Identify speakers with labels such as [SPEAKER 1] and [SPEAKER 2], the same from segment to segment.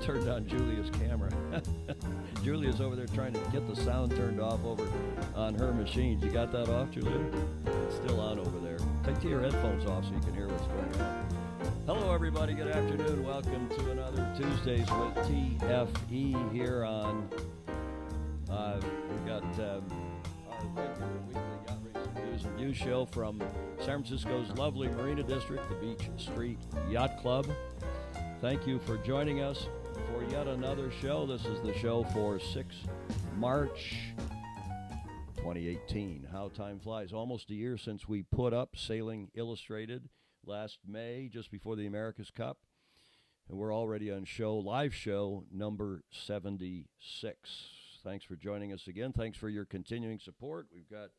[SPEAKER 1] turned on Julia's camera. Julia's over there trying to get the sound turned off over on her machine. You got that off, Julia? It's still on over there. Take your headphones off so you can hear what's going on. Hello, everybody. Good afternoon. Welcome to another Tuesdays with TFE here on. We've got our regular weekly yacht racing news and views show from San Francisco's lovely Marina District, the Beach Street Yacht Club. Thank you for joining us for yet another show. This is the show for 6 March 2018. How time flies. Almost a year since we put up Sailing Illustrated last May, just before the America's Cup. And we're already on live show number 76. Thanks for joining us again. Thanks for your continuing support. We've got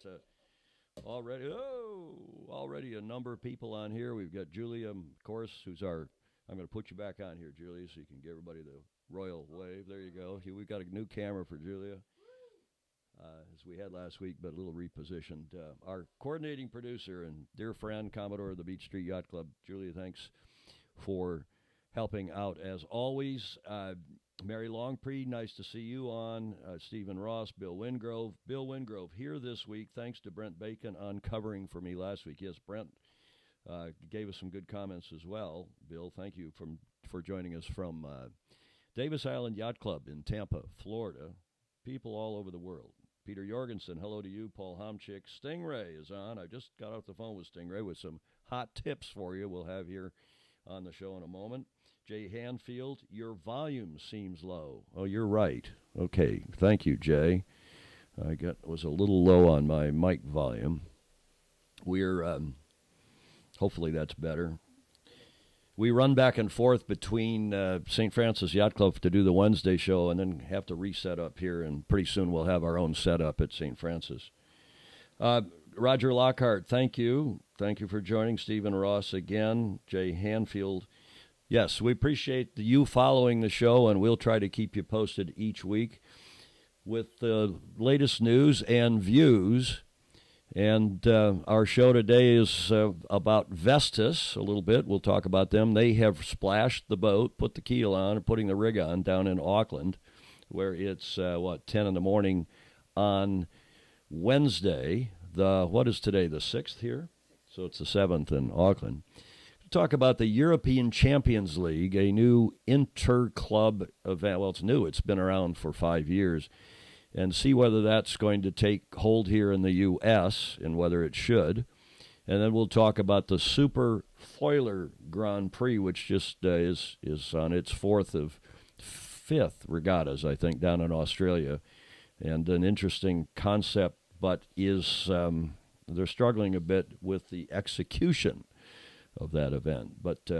[SPEAKER 1] already a number of people on here. We've got Julia, of course, I'm going to put you back on here, Julia, so you can give everybody the royal wave. There you go. We've got a new camera for Julia, as we had last week, but a little repositioned. Our coordinating producer and dear friend, Commodore of the Beach Street Yacht Club, Julia, thanks for helping out as always. Mary Longpree, nice to see you on. Stephen Ross, Bill Wingrove. Bill Wingrove here this week, thanks to Brent Bacon on covering for me last week. Yes, Brent gave us some good comments as well. Bill, thank you for joining us from Davis Island Yacht Club in Tampa, Florida. People all over the world. Peter Jorgensen, hello to you. Paul Homchick. Stingray is on. I just got off the phone with Stingray with some hot tips for you we'll have here on the show in a moment. Jay Hanfield, your volume seems low. Oh, you're right. Okay, thank you, Jay. Was a little low on my mic volume. We're hopefully that's better. We run back and forth between St. Francis Yacht Club to do the Wednesday show and then have to reset up here, and pretty soon we'll have our own setup at St. Francis. Roger Lockhart, thank you. Thank you for joining. Stephen Ross again. Jay Hanfield. Yes, we appreciate you following the show, and we'll try to keep you posted each week with the latest news and views. And our show today is about Vestas a little bit. We'll talk about them. They have splashed the boat, put the keel on, and putting the rig on down in Auckland, where it's, 10 in the morning on Wednesday. What is today, the 6th here? So it's the 7th in Auckland. We'll talk about the European Champions League, a new inter-club event. Well, it's new. It's been around for 5 years. And see whether that's going to take hold here in the U.S. and whether it should. And then we'll talk about the SuperFoiler Grand Prix, which just is on its 5th regattas, I think, down in Australia. And an interesting concept, but they're struggling a bit with the execution of that event. But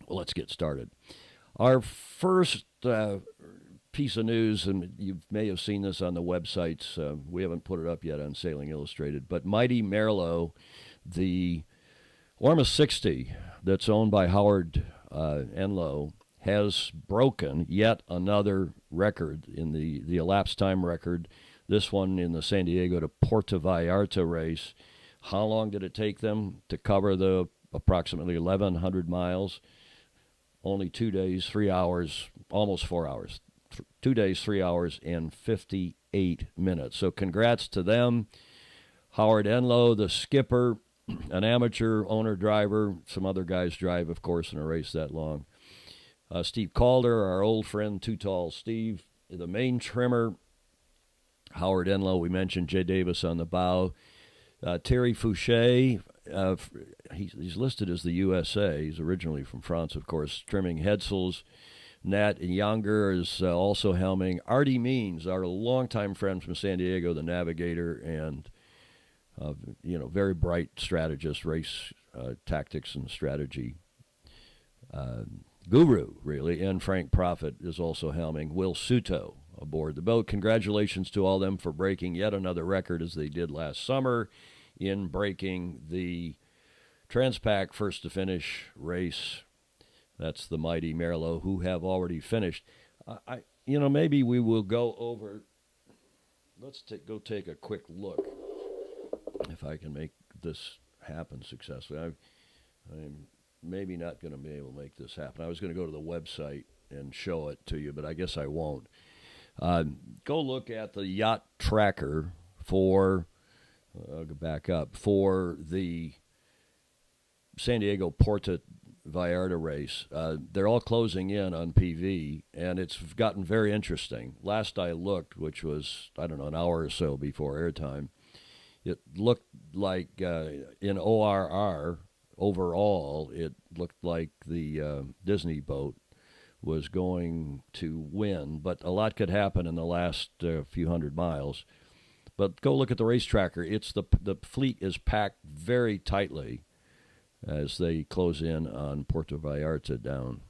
[SPEAKER 1] let's get started. Our first piece of news, and you may have seen this on the websites. We haven't put it up yet on Sailing Illustrated, but Mighty Merlot, the Orma 60 that's owned by Howard Enloe, has broken yet another record in the elapsed time record, this one in the San Diego to Puerto Vallarta race. How long did it take them to cover the approximately 1,100 miles? Only 2 days, 3 hours, almost 4 hours. 2 days, 3 hours, and 58 minutes. So congrats to them. Howard Enloe, the skipper, an amateur owner-driver. Some other guys drive, of course, in a race that long. Steve Calder, our old friend, Too Tall Steve, the main trimmer. Howard Enloe, we mentioned Jay Davis on the bow. Terry Fouché, he's listed as the USA. He's originally from France, of course, trimming headsails. Nat Younger is also helming. Artie Means, our longtime friend from San Diego, the navigator and very bright strategist, race tactics and strategy guru, really. And Frank Profit is also helming. Will Suto aboard the boat. Congratulations to all them for breaking yet another record, as they did last summer in breaking the Transpac first to finish race. That's the Mighty Merlot, who have already finished. Maybe we will go over. Let's go take a quick look, if I can make this happen successfully. I'm maybe not going to be able to make this happen. I was going to go to the website and show it to you, but I guess I won't. Go look at the yacht tracker for, I'll go back up, for the San Diego Puerto Vallarta race. They're all closing in on PV, and it's gotten very interesting. Last I looked, which was, I don't know, an hour or so before airtime, it looked like in ORR, overall, it looked like the Disney boat was going to win, but a lot could happen in the last few hundred miles. But go look at the race tracker. It's the fleet is packed very tightly as they close in on Puerto Vallarta down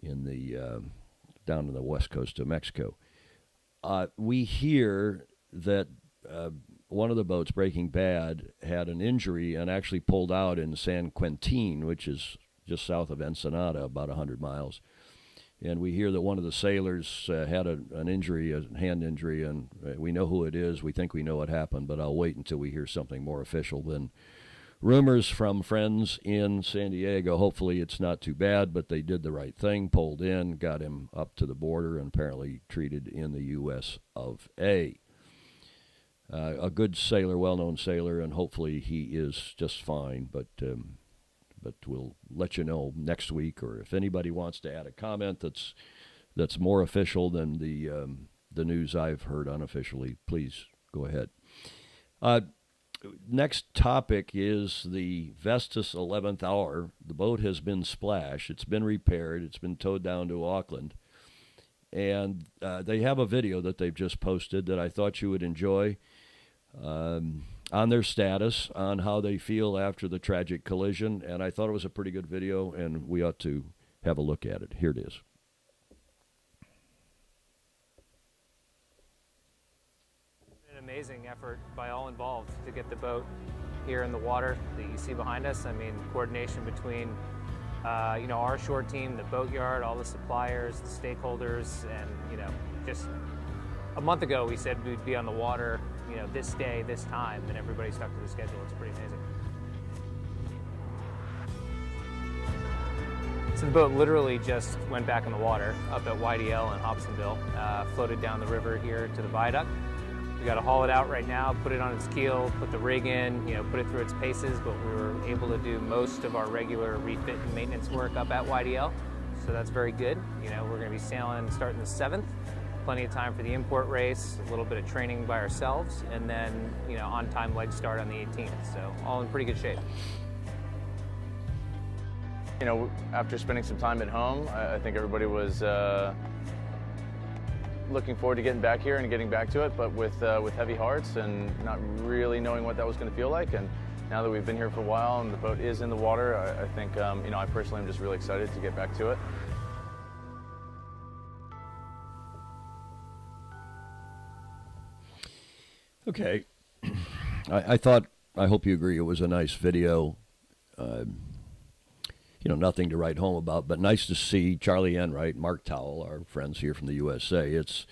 [SPEAKER 1] in the west coast of Mexico. We hear that one of the boats, Breaking Bad, had an injury and actually pulled out in San Quentin, which is just south of Ensenada, about 100 miles. And we hear that one of the sailors had an injury, a hand injury, and we know who it is. We think we know what happened, but I'll wait until we hear something more official than rumors from friends in San Diego. Hopefully it's not too bad, but they did the right thing, pulled in, got him up to the border, and apparently treated in the U.S. of A. A good sailor, well-known sailor, and hopefully he is just fine, but we'll let you know next week, or if anybody wants to add a comment that's more official than the news I've heard unofficially, please go ahead. Next topic is the Vestas 11th hour. The boat has been splashed. It's been repaired. It's been towed down to Auckland. And they have a video that they've just posted that I thought you would enjoy on their status, on how they feel after the tragic collision. And I thought it was a pretty good video, and we ought to have a look at it. Here it is.
[SPEAKER 2] An amazing effort by all involved to get the boat here in the water that you see behind us. I mean, coordination between our short team, the boatyard, all the suppliers, the stakeholders, and just a month ago we said we'd be on the water, this day, this time, and everybody stuck to the schedule. It's pretty amazing. So the boat literally just went back in the water up at YDL in Hobsonville, floated down the river here to the viaduct. We got to haul it out right now, put it on its keel, put the rig in, put it through its paces, but we were able to do most of our regular refit and maintenance work up at YDL, so that's very good. We're going to be sailing starting the 7th, plenty of time for the import race, a little bit of training by ourselves, and then, on-time leg start on the 18th, so all in pretty good shape.
[SPEAKER 3] After spending some time at home, I think everybody was looking forward to getting back here and getting back to it, but with heavy hearts and not really knowing what that was going to feel like. And now that we've been here for a while and the boat is in the water, I think, I personally am just really excited to get back to it.
[SPEAKER 1] Okay. I hope you agree it was a nice video. Nothing to write home about, but nice to see Charlie Enright, Mark Towell, our friends here from the USA. It's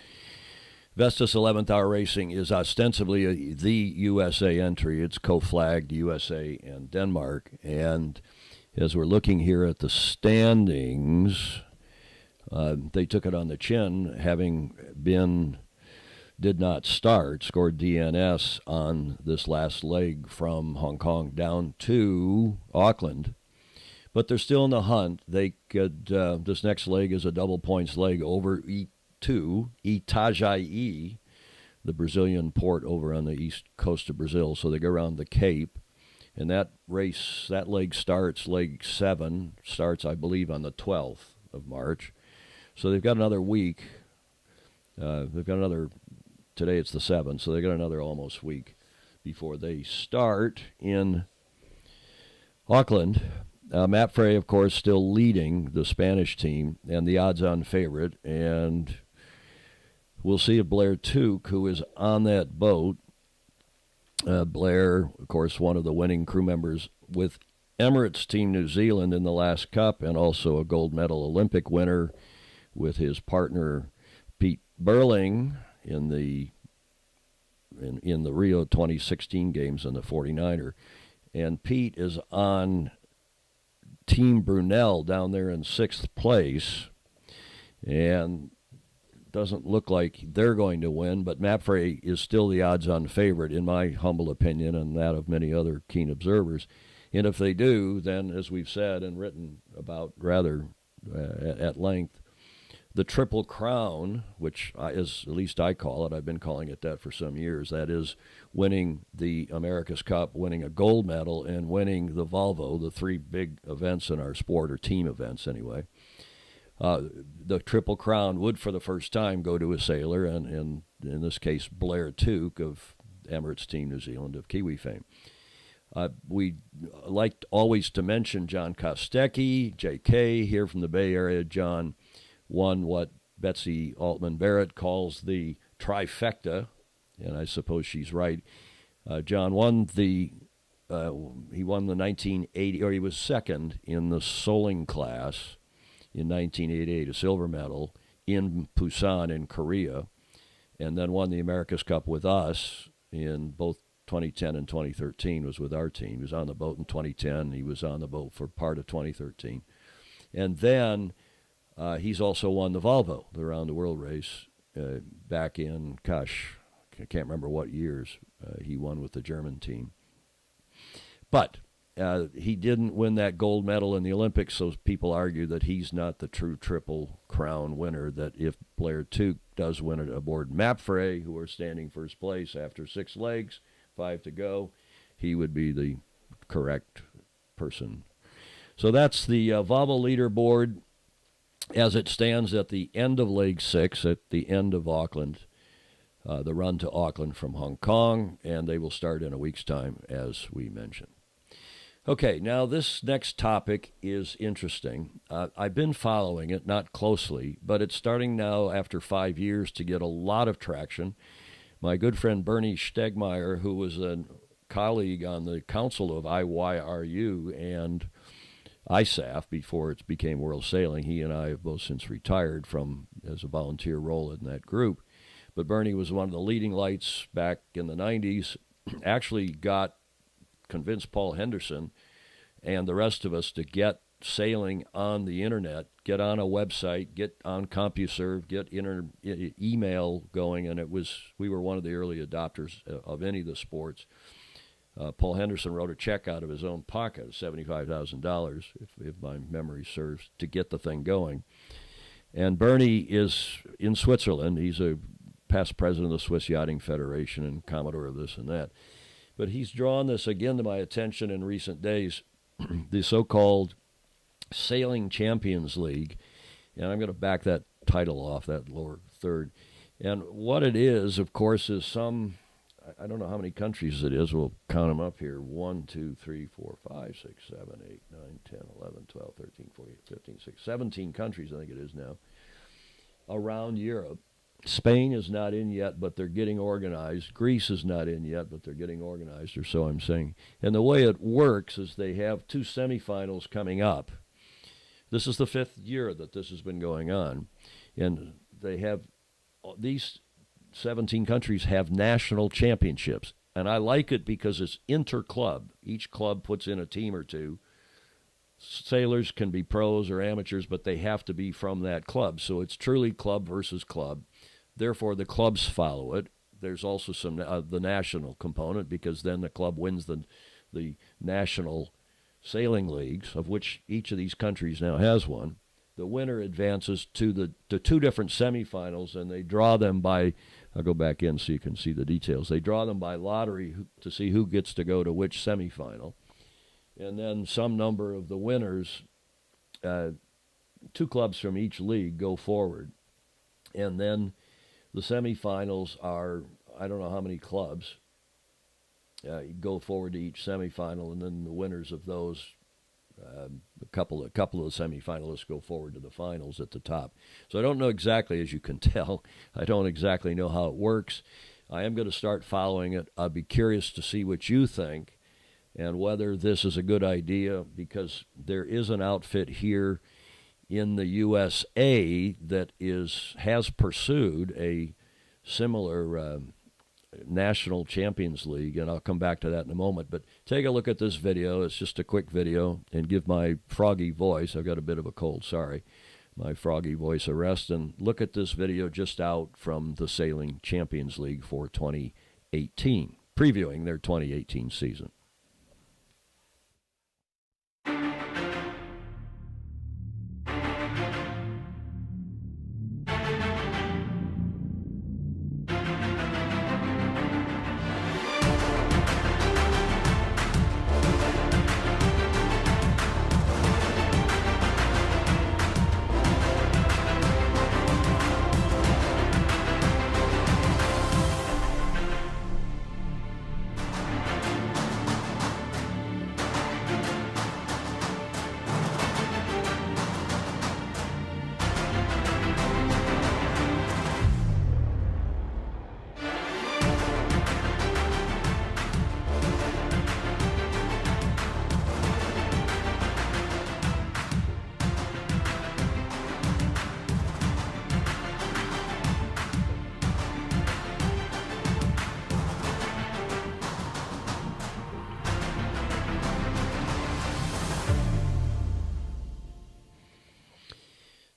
[SPEAKER 1] Vestas 11th Hour Racing is ostensibly the USA entry. It's co-flagged USA and Denmark. And as we're looking here at the standings, they took it on the chin, having did not start, scored DNS on this last leg from Hong Kong down to Auckland. But they're still in the hunt. They could. This next leg is a double points leg over Itajaí, the Brazilian port over on the east coast of Brazil. So they go around the Cape, and that leg starts. Leg 7 starts, I believe, on the 12th of March. So they've got another week. Today it's the 7th, so they've got another almost week before they start in Auckland. Matt Frey, of course, still leading the Spanish team and the odds-on favorite. And we'll see if Blair Tuke, who is on that boat, Blair, of course, one of the winning crew members with Emirates Team New Zealand in the last Cup, and also a gold medal Olympic winner with his partner Pete Burling in the Rio 2016 games in the 49er. And Pete is on Team Brunel down there in 6th place, and doesn't look like they're going to win, but Mapfre is still the odds-on favorite, in my humble opinion, and that of many other keen observers. And if they do, then, as we've said and written about rather at length, the Triple Crown, which is, at least I call it, I've been calling it that for some years, that is winning the America's Cup, winning a gold medal, and winning the Volvo, the three big events in our sport, or team events anyway. The Triple Crown would, for the first time, go to a sailor, and in this case, Blair Tuke of Emirates Team New Zealand of Kiwi fame. We like always to mention John Kostecki, J.K., here from the Bay Area. John won what Betsy Altman Barrett calls the trifecta, and I suppose she's right. John won he won the 1980, or he was second in the Soling class in 1988, a silver medal in Busan in Korea, and then won the America's Cup with us in both 2010 and 2013, was with our team. He was on the boat in 2010. He was on the boat for part of 2013. And then he's also won the Volvo, the Around the World race, back in, gosh, I can't remember what years he won with the German team. But he didn't win that gold medal in the Olympics, so people argue that he's not the true Triple Crown winner, that if Blair Tuke does win it aboard Mapfre, who are standing first place after 6 legs, 5 to go, he would be the correct person. So that's the Volvo leaderboard as it stands at the end of leg 6, at the end of Auckland, the run to Auckland from Hong Kong, and they will start in a week's time, as we mentioned. Okay, now this next topic is interesting. I've been following it, not closely, but it's starting now after 5 years to get a lot of traction. My good friend Bernie Stegmeyer, who was a colleague on the council of IYRU and ISAF before it became World Sailing, he and I have both since retired from as a volunteer role in that group. But Bernie was one of the leading lights back in the 90s, actually convinced Paul Henderson and the rest of us to get sailing on the internet, get on a website, get on CompuServe, get email going, and we were one of the early adopters of any of the sports. Paul Henderson wrote a check out of his own pocket, $75,000, if my memory serves, to get the thing going. And Bernie is in Switzerland. He's a past president of the Swiss Yachting Federation and commodore of this and that. But he's drawn this again to my attention in recent days, the so-called Sailing Champions League. And I'm going to back that title off, that lower third. And what it is, of course, is I don't know how many countries it is. We'll count them up here. 1, 2, 3, 4, 5, 6, 7, 8, 9, 10, 11, 12, 13, 14, 15, 16, 17 countries, I think it is now, around Europe. Spain is not in yet, but they're getting organized. Greece is not in yet, but they're getting organized, or so I'm saying. And the way it works is they have 2 semifinals coming up. This is the 5th year that this has been going on. And they have, these 17 countries have national championships. And I like it because it's inter-club. Each club puts in a team or two. Sailors can be pros or amateurs, but they have to be from that club. So it's truly club versus club. Therefore, the clubs follow it. There's also some the national component, because then the club wins the national sailing leagues, of which each of these countries now has one. The winner advances to the 2 different semifinals, and they draw them by, I'll go back in so you can see the details. They draw them by lottery to see who gets to go to which semifinal. And then some number of the winners, 2 clubs from each league, go forward. And then the semifinals are, I don't know how many clubs, go forward to each semifinal, and then the winners of those, a couple of the semifinalists go forward to the finals at the top. So I don't know exactly, as you can tell, I don't exactly know how it works. I am going to start following it. I'll be curious to see what you think and whether this is a good idea, because there is an outfit here in the USA that has pursued a similar National Champions League, and I'll come back to that in a moment. But take a look at this video. It's just a quick video, and give my froggy voice, I've got a bit of a cold, sorry, my froggy voice a rest and look at this video just out from the Sailing Champions League for 2018, previewing their 2018 season.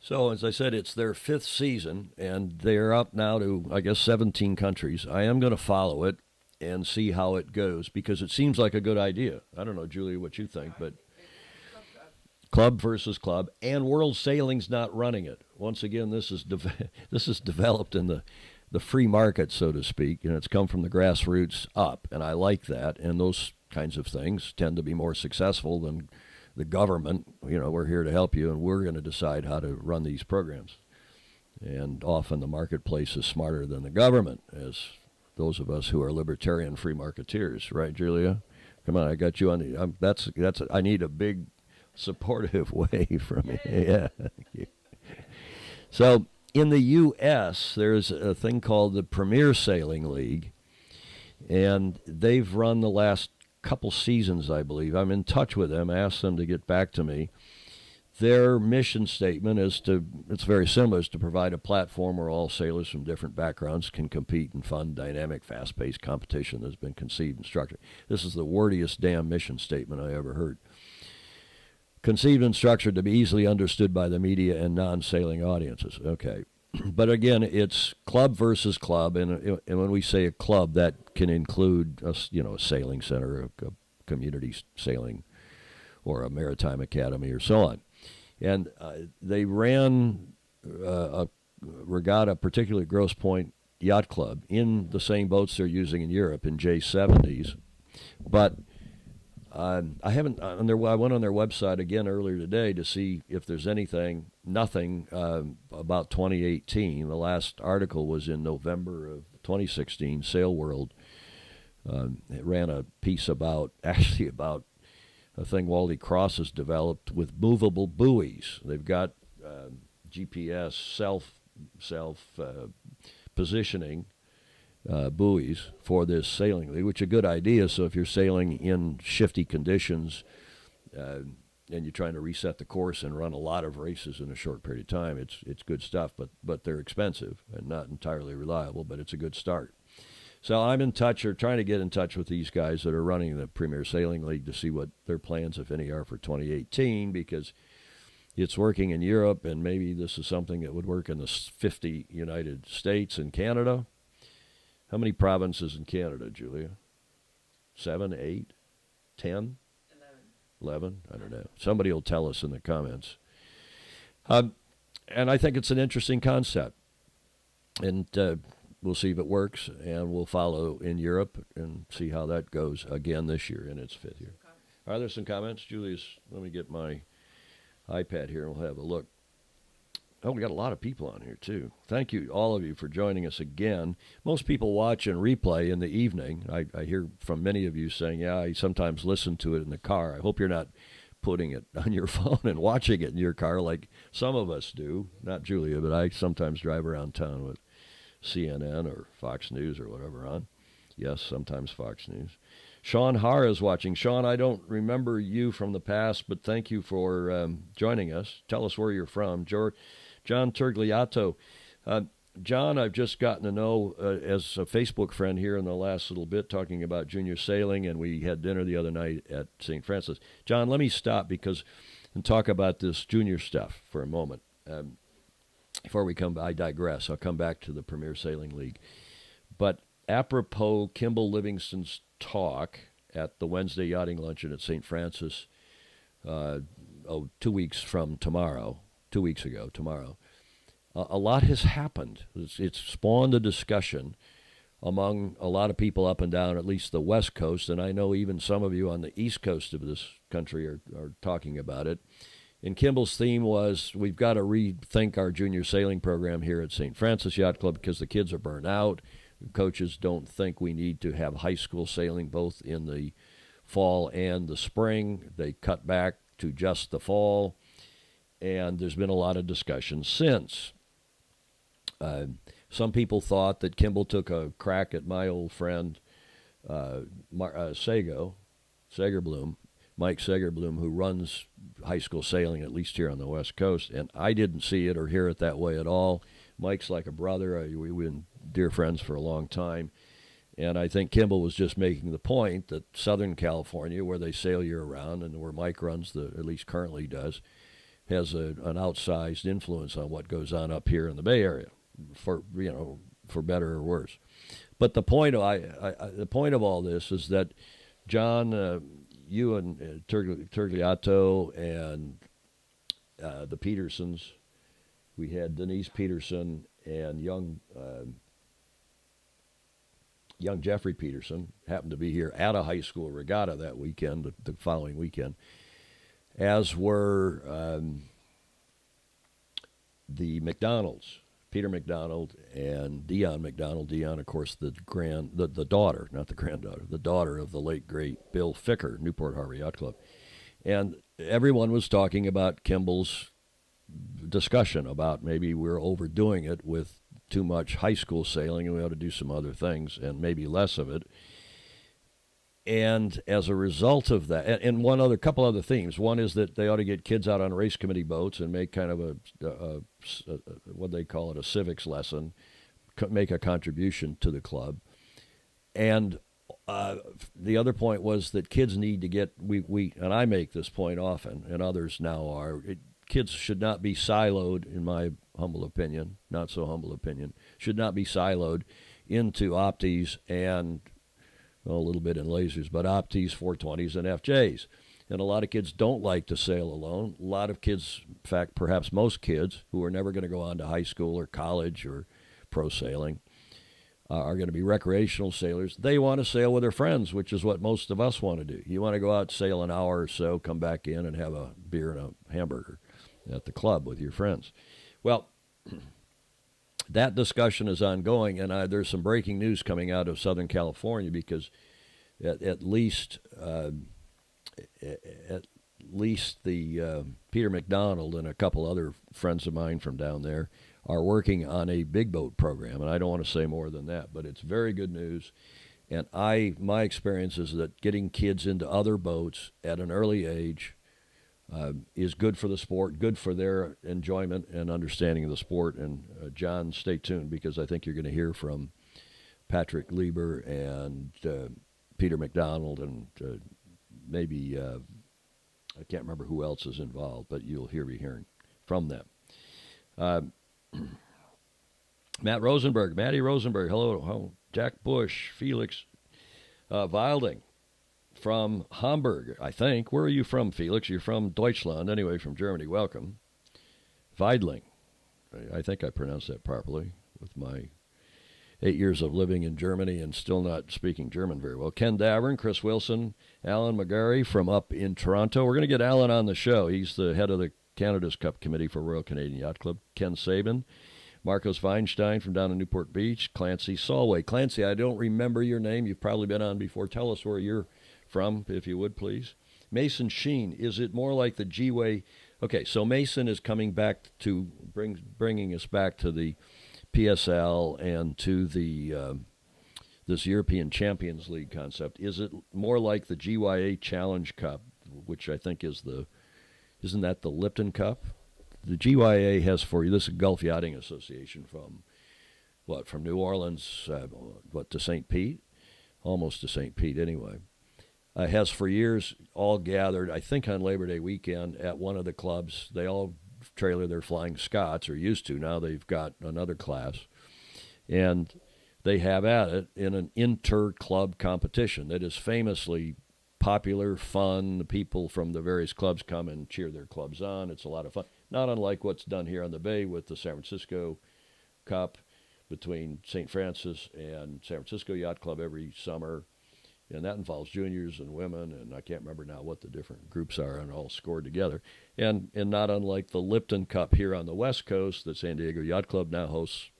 [SPEAKER 1] So, as I said, it's their 5th season, and they're up now to, I guess, 17 countries. I am going to follow it and see how it goes, because it seems like a good idea. I don't know, Julia, what you think, but club versus club, and World Sailing's not running it. Once again, this is developed in the free market, so to speak, and it's come from the grassroots up, and I like that, and those kinds of things tend to be more successful than the government. We're here to help you, and we're going to decide how to run these programs. And often the marketplace is smarter than the government, as those of us who are libertarian free marketeers, right, Julia? Come on, I got you on the. I need a big supportive wave from you. Yeah. Thank you. So in the U.S., there's a thing called the Premier Sailing League, and they've run the last couple seasons, I believe. I'm in touch with them. I asked them to get back to me. Their mission statement it's very similar, is to provide a platform where all sailors from different backgrounds can compete in fun, dynamic, fast-paced competition that's been conceived and structured. This is the wordiest damn mission statement I ever heard. Conceived and structured to be easily understood by the media and non-sailing audiences. Okay. But again, it's club versus club, and when we say a club, that can include a sailing center, a community sailing, or a maritime academy, or so on. And they ran a regatta, particularly Grosse Pointe Yacht Club, in the same boats they're using in Europe in J70s. But I went on their website again earlier today to see if there's nothing about 2018. The last article was in November of 2016. Sail World it ran a piece about a thing Wally Cross has developed with movable buoys. They've got GPS self positioning buoys for this sailing league, which is a good idea. So if you're sailing in shifty conditions and you're trying to reset the course and run a lot of races in a short period of time, it's good stuff, but they're expensive and not entirely reliable, but it's a good start. So I'm in touch, or trying to get in touch with these guys that are running the Premier Sailing League to see what their plans, if any, are for 2018, because it's working in Europe, and maybe this is something that would work in the 50 United States and Canada. How many provinces in Canada, Julia? 7, 8, 10? 11? I don't know. Somebody will tell us in the comments. And I think it's an interesting concept. And we'll see if it works, and we'll follow in Europe and see how that goes again this year in its 5th year. Are there some comments? Julius, let me get my iPad here and we'll have a look. Oh, we got a lot of people on here, too. Thank you, all of you, for joining us again. Most people watch and replay in the evening. I hear from many of you saying, yeah, I sometimes listen to it in the car. I hope you're not putting it on your phone and watching it in your car like some of us do. Not Julia, but I sometimes drive around town with CNN or Fox News or whatever on. Yes, sometimes Fox News. Sean Har is watching. Sean, I don't remember you from the past, but thank you for joining us. Tell us where you're from. John Turgliato. John, I've just gotten to know as a Facebook friend here in the last little bit, talking about junior sailing, and we had dinner the other night at St. Francis. John, let me stop and talk about this junior stuff for a moment. before we come, I digress. I'll come back to the Premier Sailing League. But apropos Kimball Livingston's talk at the Wednesday yachting luncheon at St. Francis, 2 weeks from tomorrow, 2 weeks ago, tomorrow, a lot has happened. It's spawned a discussion among a lot of people up and down, at least the West Coast, and I know even some of you on the East Coast of this country are talking about it. And Kimball's theme was, we've got to rethink our junior sailing program here at St. Francis Yacht Club because the kids are burned out. Coaches don't think we need to have high school sailing both in the fall and the spring. They cut back to just the fall, and there's been a lot of discussion since. Some people thought that Kimball took a crack at my old friend Segerblum, Mike Segerblum, who runs high school sailing, at least here on the West Coast, and I didn't see it or hear it that way at all. Mike's like a brother. We've been dear friends for a long time, and I think Kimball was just making the point that Southern California, where they sail year-round and where Mike runs, at least currently does, has an outsized influence on what goes on up here in the Bay Area, for better or worse. But the point of all this is that, John, you and Turgliato and the Petersons, we had Denise Peterson and young Jeffrey Peterson happened to be here at a high school regatta that weekend, the following weekend, as were the McDonalds, Peter McDonald and Dion McDonald. Dion, of course, the daughter, not the granddaughter, the daughter of the late, great Bill Ficker, Newport Harbor Yacht Club. And everyone was talking about Kimball's discussion about maybe we're overdoing it with too much high school sailing and we ought to do some other things and maybe less of it. And as a result of that, and couple other themes. One is that they ought to get kids out on race committee boats and make kind of a what they call it, a civics lesson, make a contribution to the club. And the other point was that kids need to get, and I make this point often, and others now are, kids should not be siloed, in my humble opinion, not so humble opinion, should not be siloed into Opties and, well, a little bit in lasers, but Opties, 420s, and FJs. And a lot of kids don't like to sail alone. A lot of kids, in fact, perhaps most kids who are never going to go on to high school or college or pro sailing, are going to be recreational sailors. They want to sail with their friends, which is what most of us want to do. You want to go out, sail an hour or so, come back in and have a beer and a hamburger at the club with your friends. Well, that discussion is ongoing, and there's some breaking news coming out of Southern California because at least the Peter McDonald and a couple other friends of mine from down there are working on a big boat program, and I don't want to say more than that, but it's very good news. And my experience is that getting kids into other boats at an early age is good for the sport, good for their enjoyment and understanding of the sport. And John, stay tuned, because I think you're going to hear from Patrick Lieber and Peter McDonald and maybe I can't remember who else is involved, but you'll be hearing from them. Matty Rosenberg, hello. Jack Bush, Felix Wilding from Hamburg, I think. Where are you from, Felix? You're from Deutschland, anyway, from Germany. Welcome. Weidling, I think I pronounced that properly with my 8 years of living in Germany and still not speaking German very well. Ken Davern, Chris Wilson, Alan McGarry from up in Toronto. We're going to get Alan on the show. He's the head of the Canada's Cup Committee for Royal Canadian Yacht Club. Ken Sabin, Marcos Weinstein from down in Newport Beach, Clancy Solway. Clancy, I don't remember your name. You've probably been on before. Tell us where you're from, if you would, please. Mason Sheen, is it more like the G-Way? Okay, so Mason is coming back to bringing us back to the PSL and to the this European Champions League concept. Is it more like the GYA Challenge Cup, which I think is isn't that the Lipton Cup? The GYA has this is Gulf Yachting Association from New Orleans, to St. Pete? Almost to St. Pete anyway. Has for years all gathered, I think on Labor Day weekend, at one of the clubs. They all trailer, they're Flying Scots, or used to. Now they've got another class. And they have at it in an inter-club competition that is famously popular, fun. The people from the various clubs come and cheer their clubs on. It's a lot of fun. Not unlike what's done here on the Bay with the San Francisco Cup between St. Francis and San Francisco Yacht Club every summer. And that involves juniors and women, and I can't remember now what the different groups are, and all scored together. And not unlike the Lipton Cup here on the West Coast that San Diego Yacht Club now hosts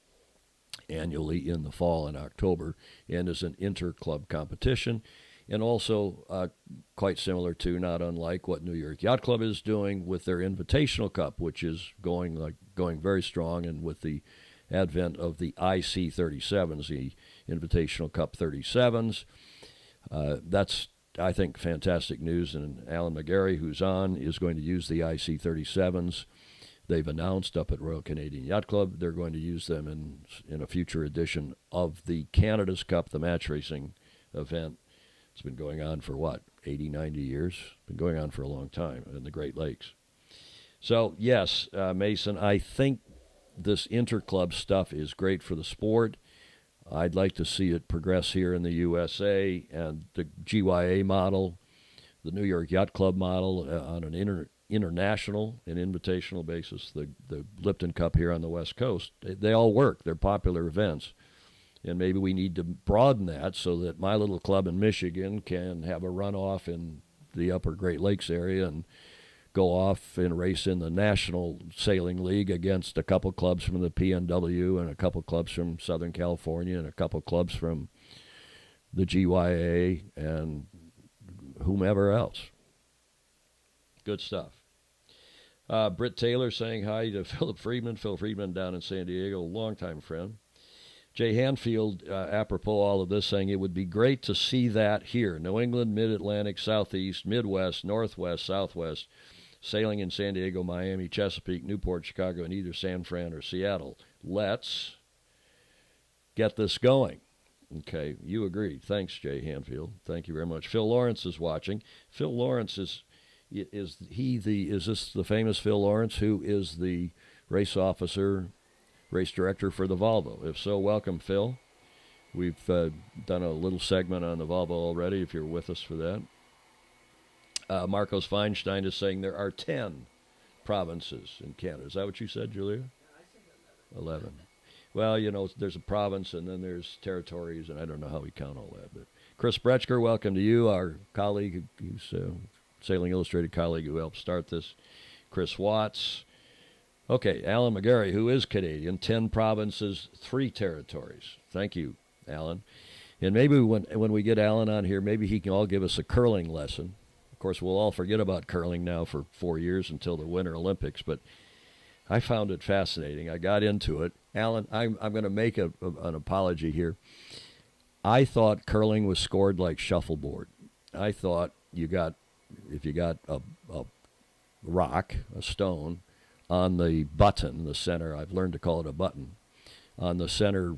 [SPEAKER 1] annually in the fall and October, and is an inter-club competition. And also quite similar to, not unlike what New York Yacht Club is doing with their Invitational Cup, which is going very strong, and with the advent of the IC37s, the Invitational Cup 37s. That's, I think, fantastic news. And Alan McGarry, who's on, is going to use the IC37s. They've announced up at Royal Canadian Yacht Club they're going to use them in a future edition of the Canada's Cup, the match racing event. It's been going on for, 80, 90 years? Been going on for a long time in the Great Lakes. So, yes, Mason, I think this inter-club stuff is great for the sport. I'd like to see it progress here in the USA, and the GYA model, the New York Yacht Club model on an international and invitational basis, the Lipton Cup here on the West Coast, they all work. They're popular events. And maybe we need to broaden that so that my little club in Michigan can have a runoff in the upper Great Lakes area and go off and race in the National Sailing League against a couple clubs from the PNW and a couple clubs from Southern California and a couple clubs from the GYA and whomever else. Good stuff. Britt Taylor saying hi to Phil Friedman down in San Diego, longtime friend. Jay Hanfield, apropos all of this, saying it would be great to see that here. New England, Mid-Atlantic, Southeast, Midwest, Northwest, Southwest, sailing in San Diego, Miami, Chesapeake, Newport, Chicago, and either San Fran or Seattle. Let's get this going. Okay, you agree. Thanks, Jay Hanfield. Thank you very much. Phil Lawrence is watching. Phil Lawrence is this the famous Phil Lawrence who is the race director for the Volvo? If so, welcome, Phil. We've done a little segment on the Volvo already, if you're with us for that. Marcos Feinstein is saying there are 10 provinces in Canada. Is that what you said, Julia?
[SPEAKER 4] I said 11.
[SPEAKER 1] 11. Well, there's a province, and then there's territories, and I don't know how we count all that. But Chris Bretschker, welcome to you, our colleague, who's Sailing Illustrated colleague who helped start this. Chris Watts. Okay, Alan McGarry, who is Canadian, 10 provinces, 3 territories. Thank you, Alan. And maybe when we get Alan on here, maybe he can all give us a curling lesson. Of course, we'll all forget about curling now for 4 years until the Winter Olympics, but I found it fascinating. I got into it. Alan, I'm going to make an apology here. I thought curling was scored like shuffleboard. I thought if you got a rock, a stone, on the button, the center, I've learned to call it a button, on the center,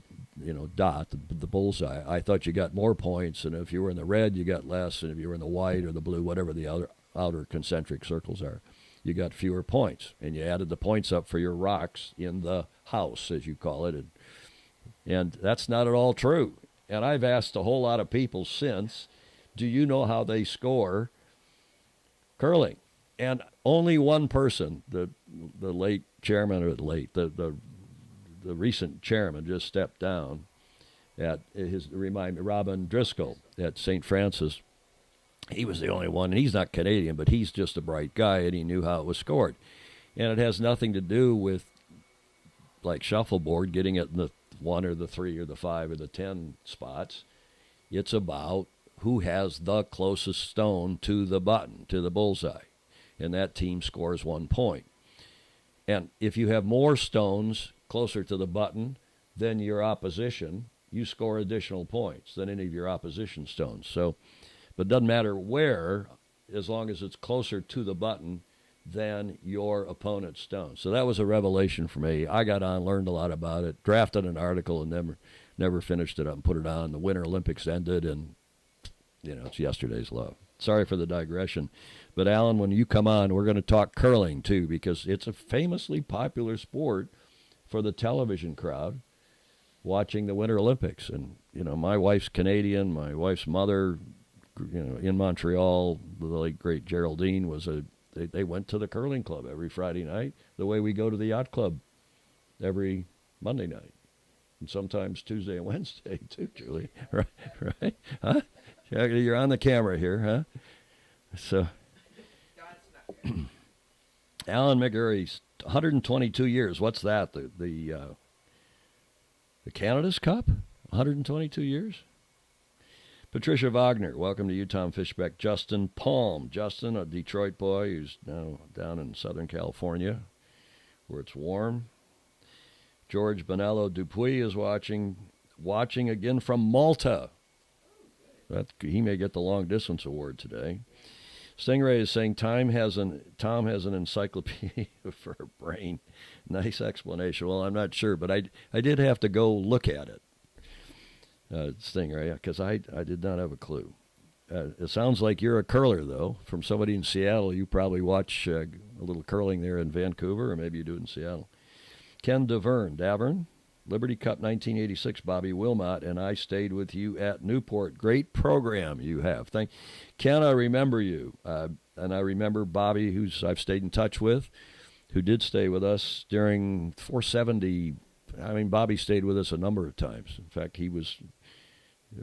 [SPEAKER 1] dot, the bullseye, I thought you got more points, and if you were in the red, you got less, and if you were in the white or the blue, whatever the outer concentric circles are, you got fewer points, and you added the points up for your rocks in the house, as you call it, and that's not at all true. And I've asked a whole lot of people since, do you know how they score curling? And only one person, the late chairman, or the recent chairman just stepped down Robin Driscoll at St. Francis. He was the only one, and he's not Canadian, but he's just a bright guy, and he knew how it was scored. And it has nothing to do with, like shuffleboard, getting it in the 1 or the 3 or the 5 or the 10 spots. It's about who has the closest stone to the button, to the bullseye. And that team scores 1 point. And if you have more stones closer to the button than your opposition, you score additional points than any of your opposition stones. So, but it doesn't matter where, as long as it's closer to the button than your opponent's stone. So that was a revelation for me. I got on, learned a lot about it, drafted an article, and never finished it up and put it on. The Winter Olympics ended, and it's yesterday's love. Sorry for the digression. But, Alan, when you come on, we're going to talk curling, too, because it's a famously popular sport for the television crowd watching the Winter Olympics. And, you know, my wife's Canadian. My wife's mother, you know, in Montreal, the late, great Geraldine, they went to the curling club every Friday night, the way we go to the yacht club every Monday night. And sometimes Tuesday and Wednesday, too, Julie. Right? Huh? You're on the camera here, huh? So, Alan McGurry, 122 years. What's that? The Canada's Cup? 122 years? Patricia Wagner, welcome to you, Tom Fishbeck. Justin Palm. Justin, a Detroit boy who's now down in Southern California, where it's warm. George Bonello Dupuy is watching again from Malta. He may get the long distance award today. Stingray is saying Tom has an encyclopedia for a brain. Nice explanation. Well, I'm not sure, but I did have to go look at it. Stingray, because I did not have a clue. It sounds like you're a curler, though. From somebody in Seattle, you probably watch a little curling there in Vancouver, or maybe you do it in Seattle. Ken Davern, Liberty Cup 1986, Bobby Wilmot, and I stayed with you at Newport. Great program you have. Ken, I remember you. And I remember Bobby, who's I've stayed in touch with, who did stay with us during 470. I mean, Bobby stayed with us a number of times. In fact, he was,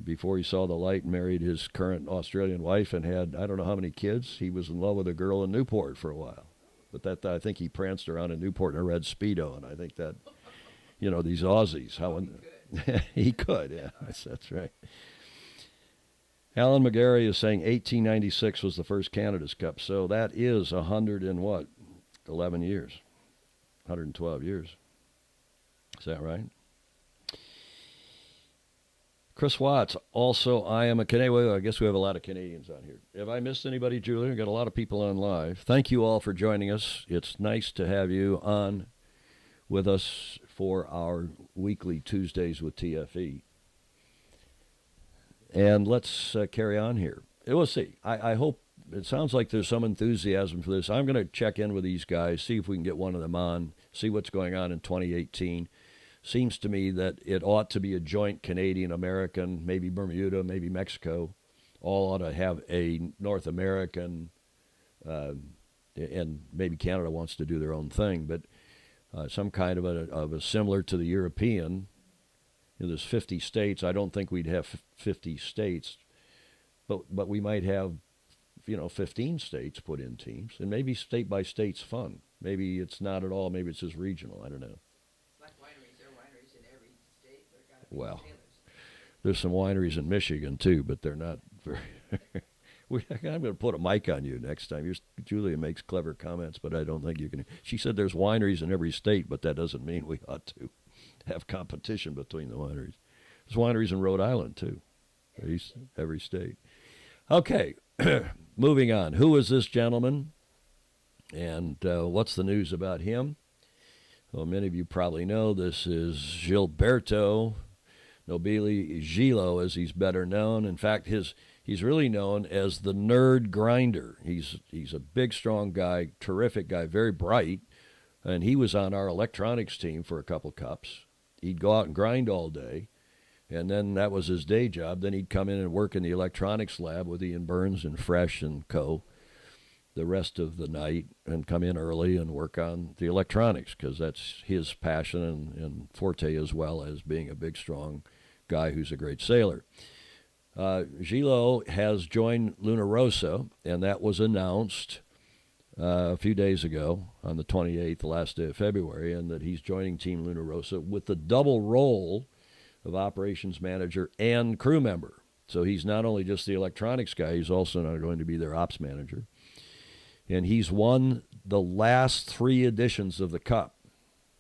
[SPEAKER 1] before he saw the light, married his current Australian wife and had, I don't know how many kids. He was in love with a girl in Newport for a while. But I think he pranced around in Newport in a red Speedo, and I think that, you know, these Aussies, he could, yeah, that's right. Alan McGarry is saying 1896 was the first Canada's Cup, so that is 11 years, 112 years. Is that right? Chris Watts, also, I am a Canadian. Well, I guess we have a lot of Canadians on here. Have I missed anybody, Julie? We've got a lot of people on live. Thank you all for joining us. It's nice to have you on with us for our weekly Tuesdays with TFE. And let's carry on here. We'll see. I hope, it sounds like there's some enthusiasm for this. I'm going to check in with these guys, see if we can get one of them on, see what's going on in 2018. Seems to me that it ought to be a joint Canadian-American, maybe Bermuda, maybe Mexico, all ought to have a North American, and maybe Canada wants to do their own thing, but some kind of a similar to the European. You know, there's 50 states. I don't think we'd have 50 states, but we might have, 15 states put in teams, and maybe state by state's fun. Maybe it's not at all. Maybe it's just regional. I don't know. Well, there's some wineries in Michigan, too, but they're not very... I'm going to put a mic on you next time. Julia makes clever comments, but I don't think you can... She said there's wineries in every state, but that doesn't mean we ought to have competition between the wineries. There's wineries in Rhode Island, too. Every state. Okay, moving on. Who is this gentleman, and what's the news about him? Well, many of you probably know this is Gilberto Nobili Gilo, as he's better known. In fact, he's really known as the Nerd Grinder. He's a big, strong guy, terrific guy, very bright, and he was on our electronics team for a couple cups. He'd go out and grind all day, and then that was his day job. Then he'd come in and work in the electronics lab with Ian Burns and Fresh and co. the rest of the night and come in early and work on the electronics, because that's his passion and forte, as well as being a big, strong guy who's a great sailor. Gilo has joined Luna Rossa, and that was announced a few days ago on the 28th, the last day of February, and that he's joining Team Luna Rossa with the double role of operations manager and crew member. So he's not only just the electronics guy, he's also not going to be their ops manager. And he's won the last 3 editions of the Cup.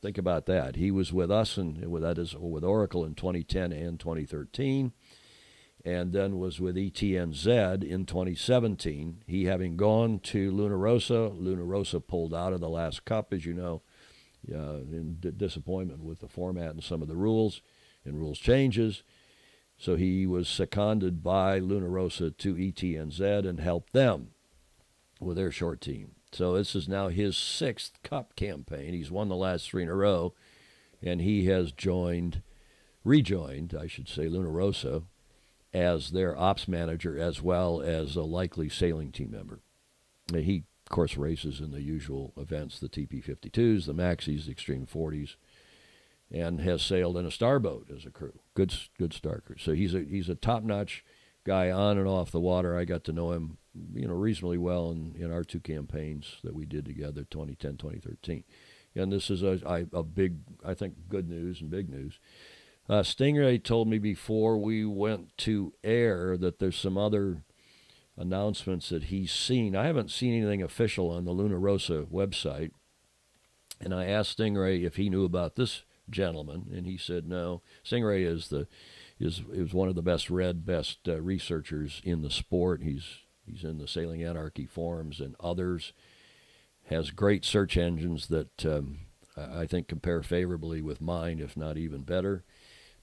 [SPEAKER 1] Think about that. He was with us, with Oracle in 2010 and 2013, and then was with ETNZ in 2017. He having gone to Luna Rossa pulled out of the last Cup, as you know, in disappointment with the format and some of the rules and rules changes. So he was seconded by Luna Rossa to ETNZ and helped them with their short team. So this is now his 6th Cup campaign. He's won the last 3 in a row, and he has rejoined, I should say, Luna Rossa as their ops manager as well as a likely sailing team member. He, of course, races in the usual events, the TP52s, the Maxis, the Extreme 40s, and has sailed in a starboat as a crew. Good star crew. So he's a top-notch guy on and off the water. I got to know him, reasonably well in our 2 campaigns that we did together, 2010, 2013. And this is a big, I think, good news and big news. Stingray told me before we went to air that there's some other announcements that he's seen. I haven't seen anything official on the Luna Rossa website. And I asked Stingray if he knew about this gentleman, and he said no. Stingray is one of the best researchers in the sport. He's in the Sailing Anarchy forums and others. Has great search engines that I think compare favorably with mine, if not even better.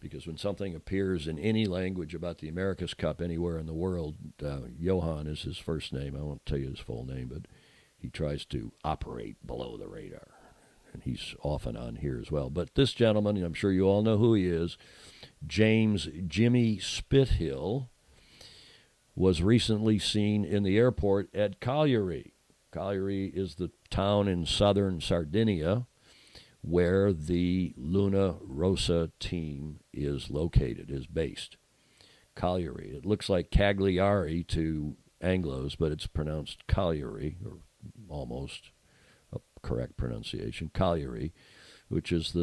[SPEAKER 1] Because when something appears in any language about the America's Cup anywhere in the world, Johan is his first name. I won't tell you his full name, but he tries to operate below the radar. And he's often on here as well. But this gentleman, I'm sure you all know who he is, Jimmy Spithill, was recently seen in the airport at Cagliari. Cagliari is the town in southern Sardinia where the Luna Rossa team is located, is based. Cagliari. It looks like Cagliari to Anglos, but it's pronounced Cagliari, or almost a correct pronunciation, Cagliari, which is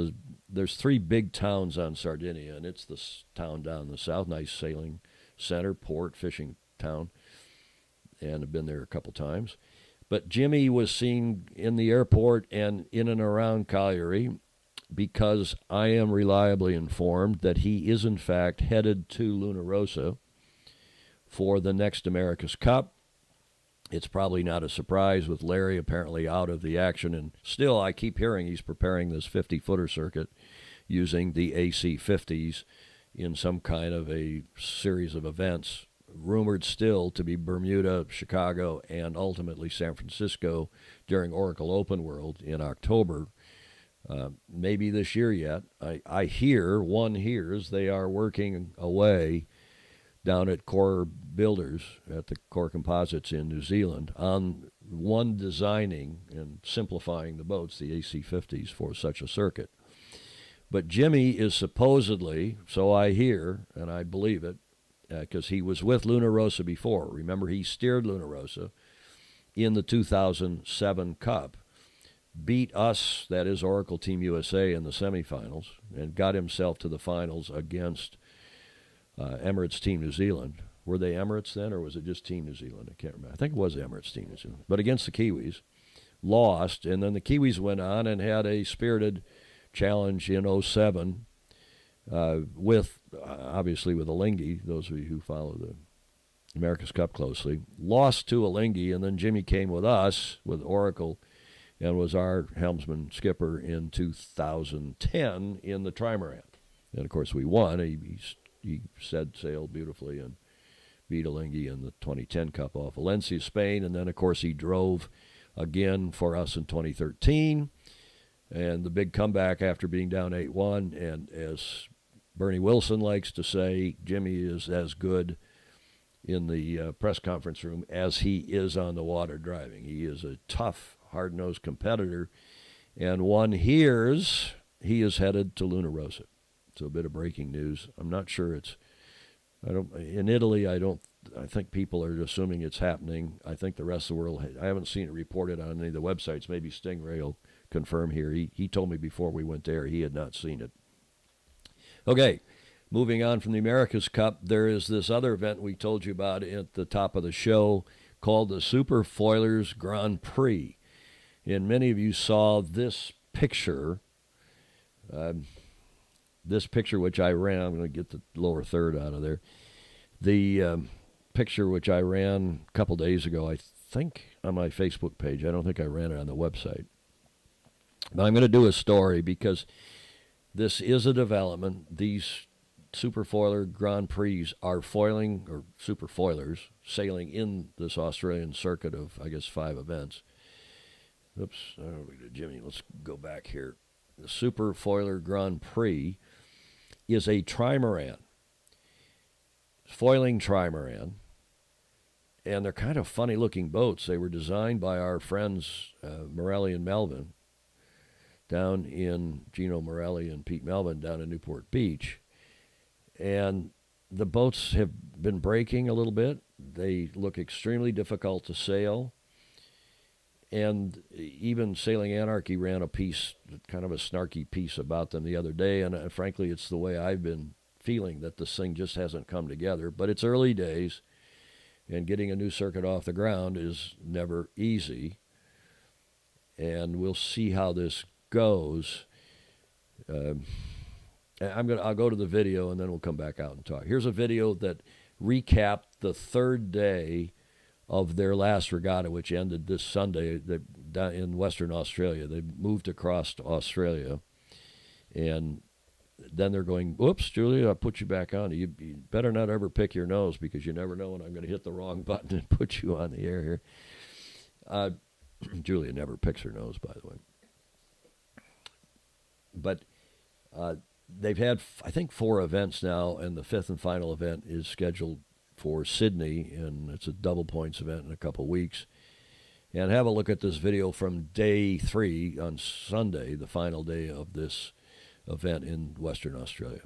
[SPEAKER 1] there's 3 big towns on Sardinia, and it's the town down in the south, nice sailing center, port, fishing town, and I've been there a couple times. But Jimmy was seen in the airport and in and around Cagliari because I am reliably informed that he is, in fact, headed to Luna Rossa for the next America's Cup. It's probably not a surprise with Larry apparently out of the action. And still, I keep hearing he's preparing this 50-footer circuit using the AC-50s in some kind of a series of events, rumored still to be Bermuda, Chicago, and ultimately San Francisco during Oracle Open World in October. Maybe this year yet. One hears they are working away down at Core Builders, at the Core Composites in New Zealand, on one designing and simplifying the boats, the AC-50s, for such a circuit. But Jimmy is supposedly, so I hear, and I believe it, because he was with Luna Rossa before. Remember, he steered Luna Rossa in the 2007 Cup, beat us, that is Oracle Team USA, in the semifinals, and got himself to the finals against Emirates Team New Zealand. Were they Emirates then, or was it just Team New Zealand? I can't remember. I think it was Emirates Team New Zealand. But against the Kiwis, lost, and then the Kiwis went on and had a spirited challenge in 2007 with, obviously, with Alinghi, those of you who follow the America's Cup closely. Lost to Alinghi, and then Jimmy came with us, with Oracle, and was our helmsman skipper in 2010 in the Trimaran. And, of course, we won. He sailed beautifully and beat Alinghi in the 2010 Cup off Valencia, Spain. And then, of course, he drove again for us in 2013. And the big comeback after being down 8-1. And as Bernie Wilson likes to say, Jimmy is as good in the press conference room as he is on the water driving. He is a tough, hard-nosed competitor. And one hears he is headed to Luna Rossa. So a bit of breaking news. I'm not sure in Italy, I think people are assuming it's happening. I think the rest of the world, I haven't seen it reported on any of the websites. Maybe Stingray will confirm here. He told me before we went there he had not seen it. Okay, moving on from the America's Cup, there is this other event we told you about at the top of the show called the SuperFoilers Grand Prix. And many of you saw this picture. This picture which I ran, I'm going to get the lower third out of there. The picture which I ran a couple days ago, I think, on my Facebook page. I don't think I ran it on the website. But I'm going to do a story because this is a development. These SuperFoiler Grand Prix are foiling, or SuperFoilers, sailing in this Australian circuit of, I guess, 5 events. Oops, Jimmy, let's go back here. The SuperFoiler Grand Prix is a trimaran, foiling trimaran, and they're kind of funny-looking boats. They were designed by our friends Morelli and Melvin down in Gino Morelli and Pete Melvin down in Newport Beach. And the boats have been breaking a little bit. They look extremely difficult to sail. And even Sailing Anarchy ran a piece, kind of a snarky piece about them the other day. And frankly, it's the way I've been feeling, that this thing just hasn't come together. But it's early days. And getting a new circuit off the ground is never easy. And we'll see how this goes. I'll go to the video and then we'll come back out and talk. Here's a video that recapped the 3rd day of their last regatta, which ended this Sunday in Western Australia. They moved across to Australia, and then they're going, "Whoops, Julia, I'll put you back on. You better not ever pick your nose, because you never know when I'm going to hit the wrong button and put you on the air here." Julia never picks her nose, by the way. But they've had, I think, 4 events now, and the 5th and final event is scheduled for Sydney, and it's a double points event in a couple weeks. And have a look at this video from day 3 on Sunday, the final day of this event in Western Australia.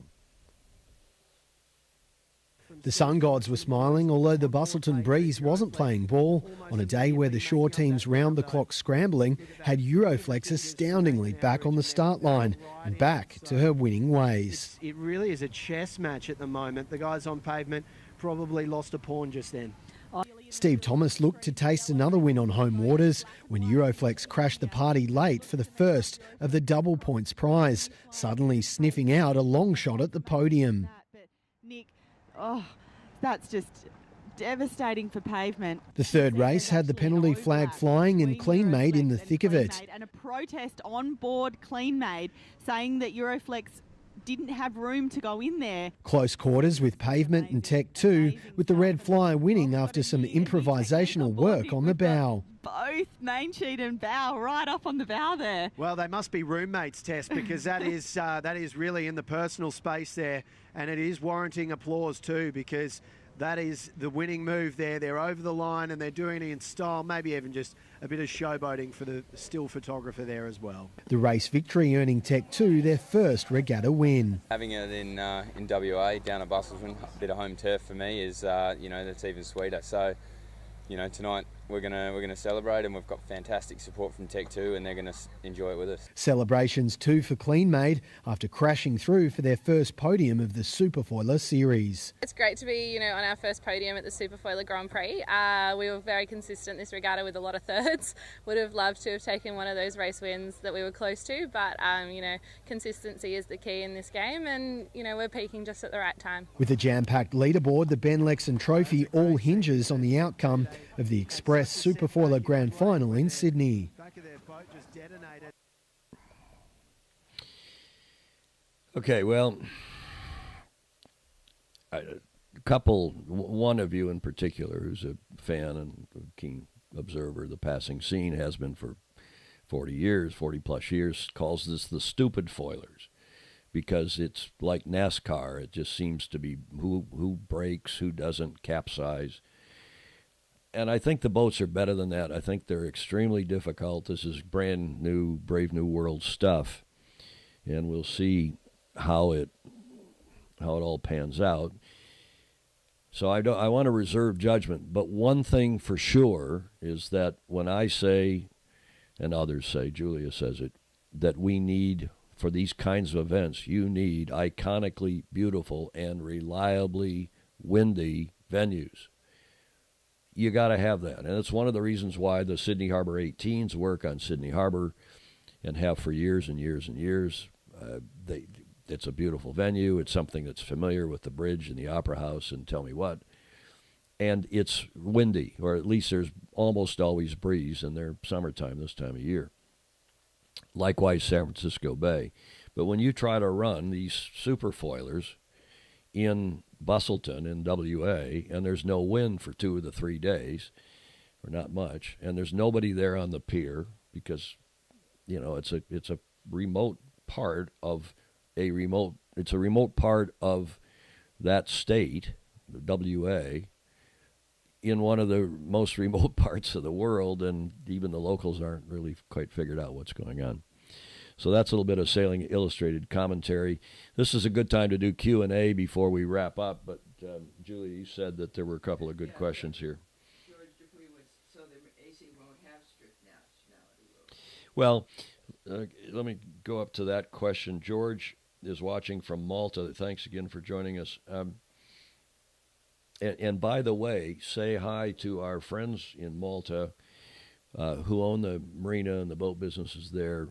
[SPEAKER 4] The sun gods were smiling, although the Bustleton breeze wasn't playing ball on a day where the shore team's round-the-clock scrambling had Euroflex astoundingly back on the start line and back to her winning ways.
[SPEAKER 5] It really is a chess match at the moment. The guys on pavement probably lost a pawn just then.
[SPEAKER 4] Steve Thomas looked to taste another win on home waters when Euroflex crashed the party late for the first of the double points prize, suddenly sniffing out a long shot at the podium.
[SPEAKER 6] Nick, that's just devastating for pavement.
[SPEAKER 4] The 3rd race had the penalty flag flying and CleanMade in the thick of it.
[SPEAKER 6] And a protest on board CleanMade saying that Euroflex didn't have room to go in there.
[SPEAKER 4] Close quarters with Pavement and Tech 2, with the Red Fly winning after some improvisational work on the bow.
[SPEAKER 6] Both main sheet and bow right up on the bow there.
[SPEAKER 5] Well, they must be roommates, Tess, because that is really in the personal space there, and it is warranting applause too, because that is the winning move there. They're over the line and they're doing it in style, maybe even just a bit of showboating for the still photographer there as well.
[SPEAKER 4] The race victory earning Tech 2 their first regatta win.
[SPEAKER 7] Having it in WA, down at Bustleton, a bit of home turf for me is, that's even sweeter. So, tonight we're gonna celebrate, and we've got fantastic support from Tech 2, and they're gonna enjoy it with us. Celebrations
[SPEAKER 4] too for CleanMade after crashing through for their first podium of the SuperFoiler series.
[SPEAKER 8] It's great to be, on our first podium at the SuperFoiler Grand Prix. We were very consistent this regatta with a lot of thirds. Would have loved to have taken one of those race wins that we were close to, but consistency is the key in this game, and we're peaking just at the right time.
[SPEAKER 4] With a jam-packed leaderboard, the Ben Lexon Trophy all hinges on the outcome of the Express SuperFoiler Grand Final in Sydney.
[SPEAKER 1] Okay, well, one of you in particular who's a fan and a keen observer of the passing scene, has been for 40 plus years, calls this the stupid foilers, because it's like NASCAR. It just seems to be who breaks, who doesn't capsize. And I think the boats are better than that. I think they're extremely difficult. This is brand new, Brave New World stuff, and we'll see how it all pans out. So I want to reserve judgment. But one thing for sure is that when I say, and others say, Julia says it, that we need, for these kinds of events, you need iconically beautiful and reliably windy venues. You got to have that. And it's one of the reasons why the Sydney Harbour 18s work on Sydney Harbour and have for years and years and years. It's a beautiful venue. It's something that's familiar with the bridge and the Opera House and tell me what. And it's windy, or at least there's almost always breeze, and they're summertime this time of year. Likewise, San Francisco Bay. But when you try to run these SuperFoilers in Bustleton in WA, and there's no wind for 2 of the 3 days, or not much, and there's nobody there on the pier because, you know, it's a remote part of it's a remote part of that state, WA, in one of the most remote parts of the world, and even the locals aren't really quite figured out what's going on. So that's a little bit of Sailing Illustrated commentary. This is a good time to do Q&A before we wrap up, but Julia, you said that there were a couple of good questions here.
[SPEAKER 9] George Dupuy was, so the AC won't have strict nationality rules.
[SPEAKER 1] Well, let me go up to that question. George is watching from Malta. Thanks again for joining us. And by the way, say hi to our friends in Malta who own the marina and the boat businesses there.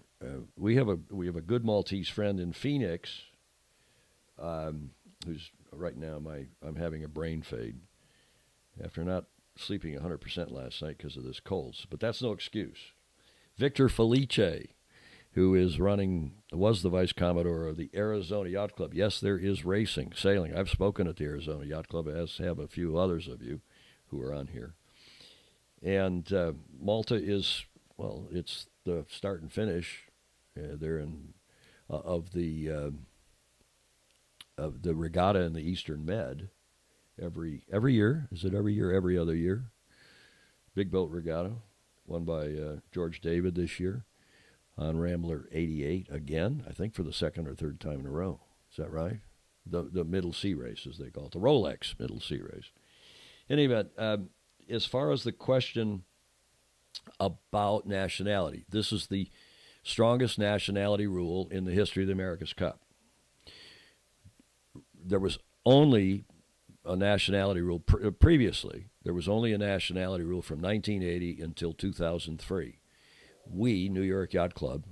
[SPEAKER 1] We have a good Maltese friend in Phoenix who's right now I'm having a brain fade after not sleeping 100% last night because of this cold. But that's no excuse. Victor Felice, who was the Vice Commodore of the Arizona Yacht Club. Yes, there is racing, sailing. I've spoken at the Arizona Yacht Club, as have a few others of you who are on here. And Malta is, well, it's the start and finish. They're in of the regatta in the Eastern Med every year. Is it every year? Every other year. Big boat regatta, won by George David this year on Rambler 88 again, I think for the second or third time in a row. Is that right? The Middle Sea Race, as they call it, the Rolex Middle Sea Race. In any event, as far as the question about nationality, this is the strongest nationality rule in the history of the America's Cup. There was only a nationality rule previously. There was only a nationality rule from 1980 until 2003. We, New York Yacht Club,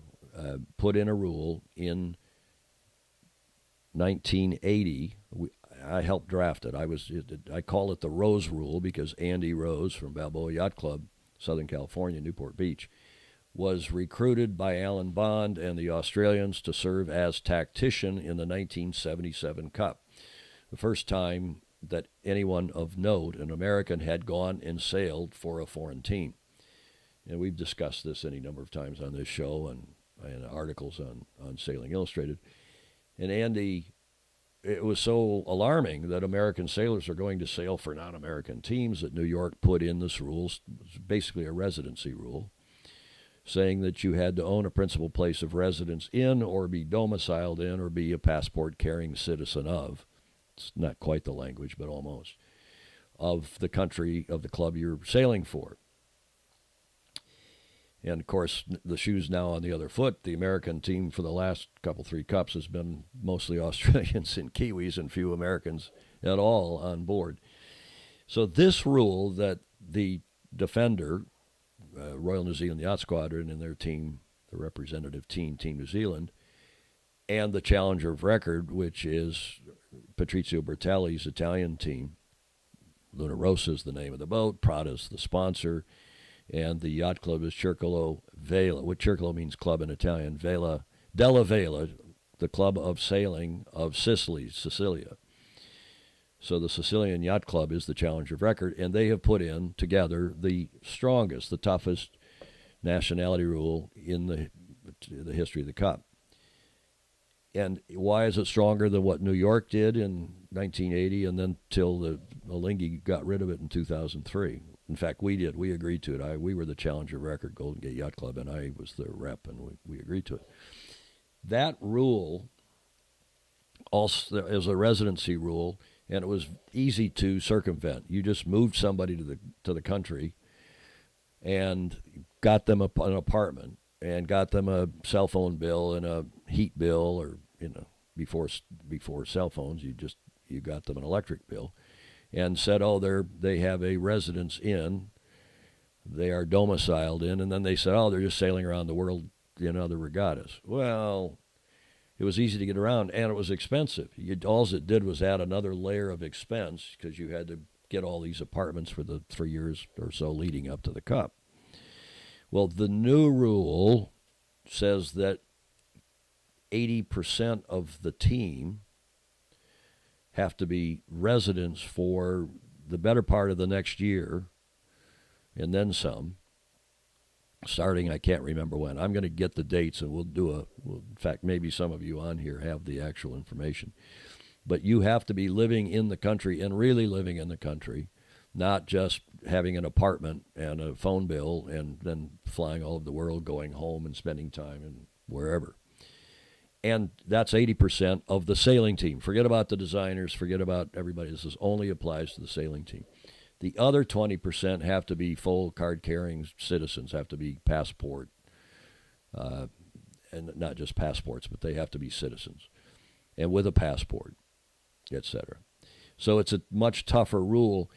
[SPEAKER 1] put in a rule in 1980. I helped draft it. I call it the Rose Rule because Andy Rose from Balboa Yacht Club, Southern California, Newport Beach, was recruited by Alan Bond and the Australians to serve as tactician in the 1977 Cup. The first time that anyone of note, an American, had gone and sailed for a foreign team. And we've discussed this any number of times on this show and articles on Sailing Illustrated. And Andy, it was so alarming that American sailors are going to sail for non-American teams that New York put in this rule, basically a residency rule, saying that you had to own a principal place of residence in or be domiciled in or be a passport-carrying citizen of. It's not quite the language, but almost, of the country, of the club you're sailing for. And, of course, the shoe's now on the other foot. The American team for the last couple, 3 Cups has been mostly Australians and Kiwis and few Americans at all on board. So this rule that the Defender, Royal New Zealand Yacht Squadron and their team, the representative team, Team New Zealand, and the Challenger of Record, which is Patrizio Bertelli's Italian team. Luna Rossa is the name of the boat. Prada's the sponsor. And the yacht club is Circolo Vela, what Circolo means club in Italian, Vela, Della Vela, the club of sailing of Sicilia. So the Sicilian Yacht Club is the Challenger of Record, and they have put in together the strongest, the toughest nationality rule in the history of the Cup. And why is it stronger than what New York did in 1980 and then till the Alinghi got rid of it in 2003? In fact, we did. We agreed to it. We were the Challenger Record Golden Gate Yacht Club, and I was the rep, and we agreed to it. That rule also is a residency rule, and it was easy to circumvent. You just moved somebody to the country and got them an apartment and got them a cell phone bill and a heat bill, or before cell phones, you got them an electric bill. And said, they have a residence in, they are domiciled in, and then they said, they're just sailing around the world in other regattas. Well, it was easy to get around, and it was expensive. All it did was add another layer of expense because you had to get all these apartments for the 3 years or so leading up to the Cup. Well, the new rule says that 80% of the team have to be residents for the better part of the next year, and then some. Starting, I can't remember when. I'm going to get the dates, and in fact, maybe some of you on here have the actual information. But you have to be living in the country and really living in the country, not just having an apartment and a phone bill and then flying all over the world, going home and spending time in wherever. And that's 80% of the sailing team. Forget about the designers, forget about everybody. This only applies to the sailing team. The other 20% have to be full card-carrying citizens, have to be passport, and not just passports, but they have to be citizens, and with a passport, etc. So it's a much tougher rule.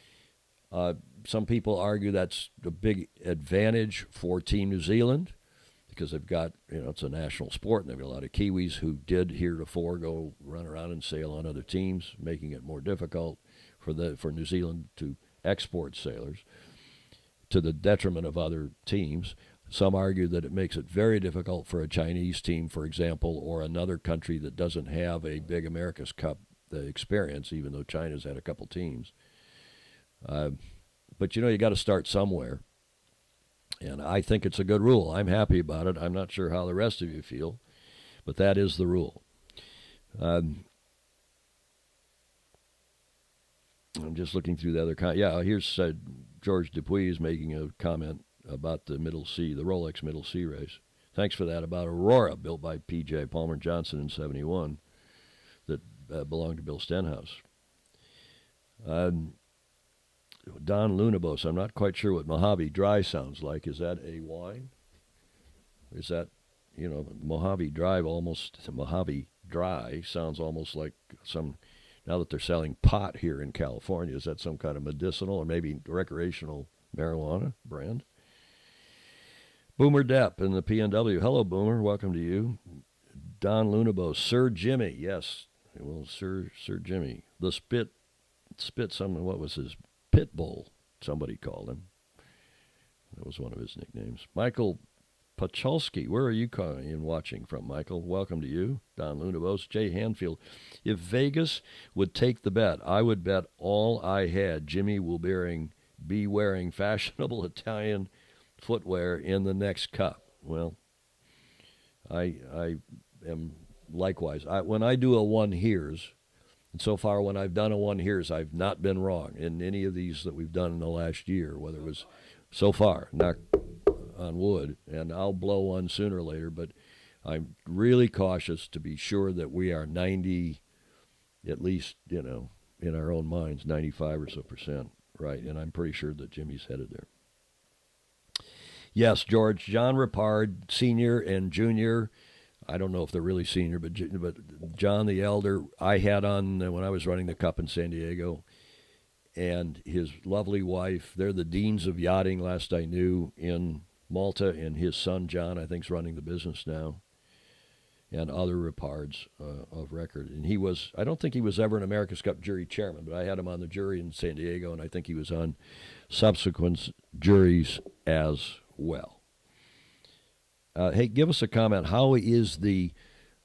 [SPEAKER 1] Some people argue that's a big advantage for Team New Zealand because they've got, it's a national sport, and they've got a lot of Kiwis who did heretofore go run around and sail on other teams, making it more difficult for New Zealand to export sailors to the detriment of other teams. Some argue that it makes it very difficult for a Chinese team, for example, or another country that doesn't have a big America's Cup experience, even though China's had a couple teams. But you got to start somewhere. And I think it's a good rule. I'm happy about it. I'm not sure how the rest of you feel, but that is the rule. I'm just looking through the other here's George Dupuis is making a comment about the Rolex Middle Sea race. Thanks for that, about Aurora, built by P.J. Palmer Johnson in 71, that belonged to Bill Stenhouse. Don Lunabos, I'm not quite sure what Mojave Dry sounds like. Is that a wine? Is that, Mojave Dry sounds almost like some... Now that they're selling pot here in California, is that some kind of medicinal or maybe recreational marijuana brand? Boomer Depp in the PNW. Hello, Boomer. Welcome to you. Don Lunabo. Sir Jimmy. Yes. Well, Sir Jimmy. The Spit, what was his? Pit Bull, somebody called him. That was one of his nicknames. Michael Pacholski. Where are you calling and watching from, Michael? Welcome to you. Don Lunabos. Jay Hanfield. If Vegas would take the bet, I would bet all I had Jimmy will be wearing fashionable Italian footwear in the next Cup. Well, I am likewise. When I do a one here's, and so far when I've done a one here's, I've not been wrong in any of these that we've done in the last year, whether it was so far, knock on wood, and I'll blow one sooner or later, but I'm really cautious to be sure that we are 90, at least, in our own minds, 95 or so percent right, and I'm pretty sure that Jimmy's headed there. Yes, George, John Rippard, Sr. and Jr., I don't know if they're really senior, but John the Elder, I had on when I was running the Cup in San Diego, and his lovely wife, they're the deans of yachting, last I knew, in Malta, and his son, John, I think, is running the business now, and other Rippards of record. And I don't think he was ever an America's Cup jury chairman, but I had him on the jury in San Diego, and I think he was on subsequent juries as well. Hey, give us a comment. How is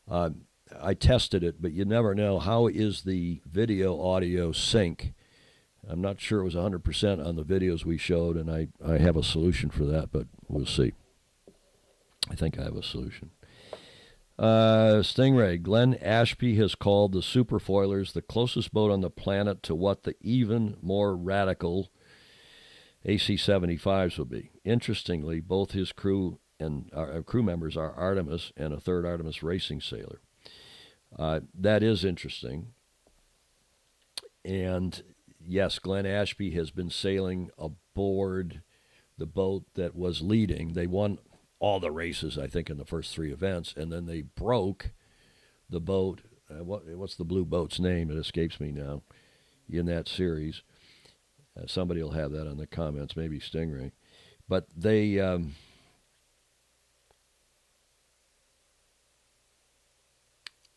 [SPEAKER 1] I tested it, but you never know, how is the video-audio sync? I'm not sure it was 100% on the videos we showed, and I have a solution for that, but we'll see. I think I have a solution. Stingray, Glenn Ashby has called the SuperFoilers the closest boat on the planet to what the even more radical AC-75s will be. Interestingly, both his crew and crew members are Artemis and a third Artemis racing sailor. That is interesting. And yes, Glenn Ashby has been sailing aboard the boat that was leading. They won all the races, I think, in the first three events, and then they broke the boat. What's the blue boat's name? It escapes me now in that series. Somebody will have that in the comments, maybe Stingray. But they...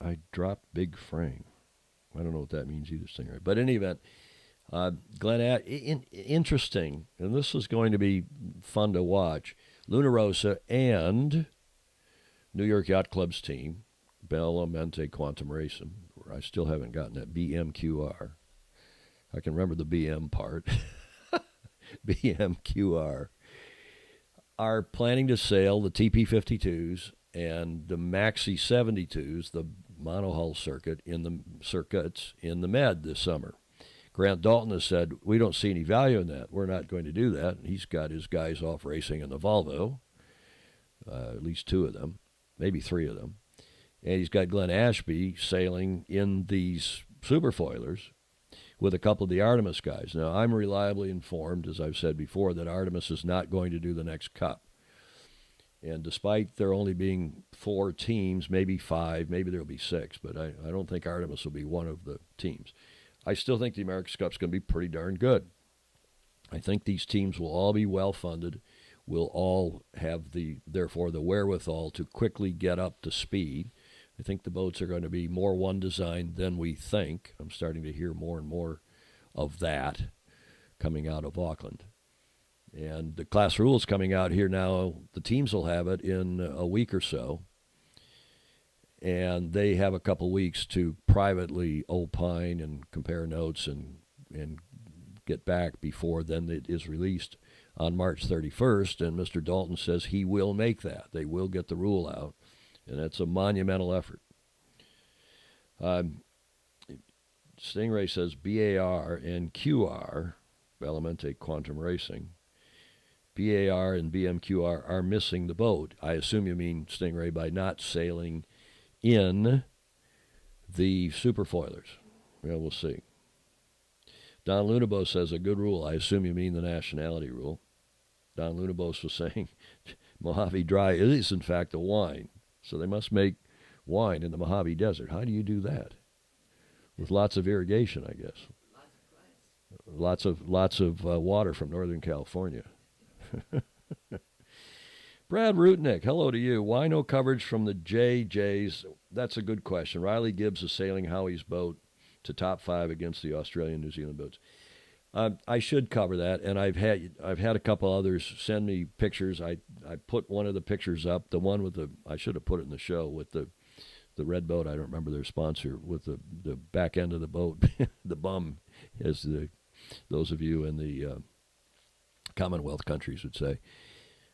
[SPEAKER 1] I dropped big frame. I don't know what that means either, Stingray. But in any event, Glenn, interesting, and this is going to be fun to watch. Luna Rossa and New York Yacht Club's team, Bellamente Quantum I still haven't gotten that BMQR. I can remember the BM part. BMQR are planning to sail the TP52s and the Maxi 72s, the monohull circuits in the Med this summer. Grant Dalton has said, we don't see any value in that. We're not going to do that. He's got his guys off racing in the Volvo, at least 2 of them, maybe 3 of them. And he's got Glenn Ashby sailing in these SuperFoilers with a couple of the Artemis guys. Now, I'm reliably informed, as I've said before, that Artemis is not going to do the next Cup. And despite there only being 4 teams, maybe 5, maybe there will be 6, but I don't think Artemis will be one of the teams. I still think the America's Cup's going to be pretty darn good. I think these teams will all be well-funded, will all have, therefore, the wherewithal to quickly get up to speed. I think the boats are going to be more one design than we think. I'm starting to hear more and more of that coming out of Auckland. And the class rules coming out here now, the teams will have it in a week or so. And they have a couple weeks to privately opine and compare notes and get back before then it is released on March 31st. And Mr. Dalton says he will make that. They will get the rule out. And that's a monumental effort. Stingray says BAR and QR, Bellamente Quantum Racing, BAR and BMQR are missing the boat. I assume you mean, Stingray, by not sailing in the SuperFoilers. Well, we'll see. Don Lunabos says a good rule. I assume you mean the nationality rule. Don Lunabos was saying Mojave Dry is, in fact, a wine. So they must make wine in the Mojave Desert. How do you do that? With lots of irrigation, I guess. Lots of water from Northern California. Brad Rutnick, hello to you. Why no coverage from the JJs? That's a good question. Riley Gibbs is sailing Howie's boat to top 5 against the Australian New Zealand boats. I should cover that, and I've had a couple others send me pictures. I put one of the pictures up, the one with I should have put it in the show with the red boat. I don't remember their sponsor, with the back end of the boat, the bum, as those of you in the Commonwealth countries would say.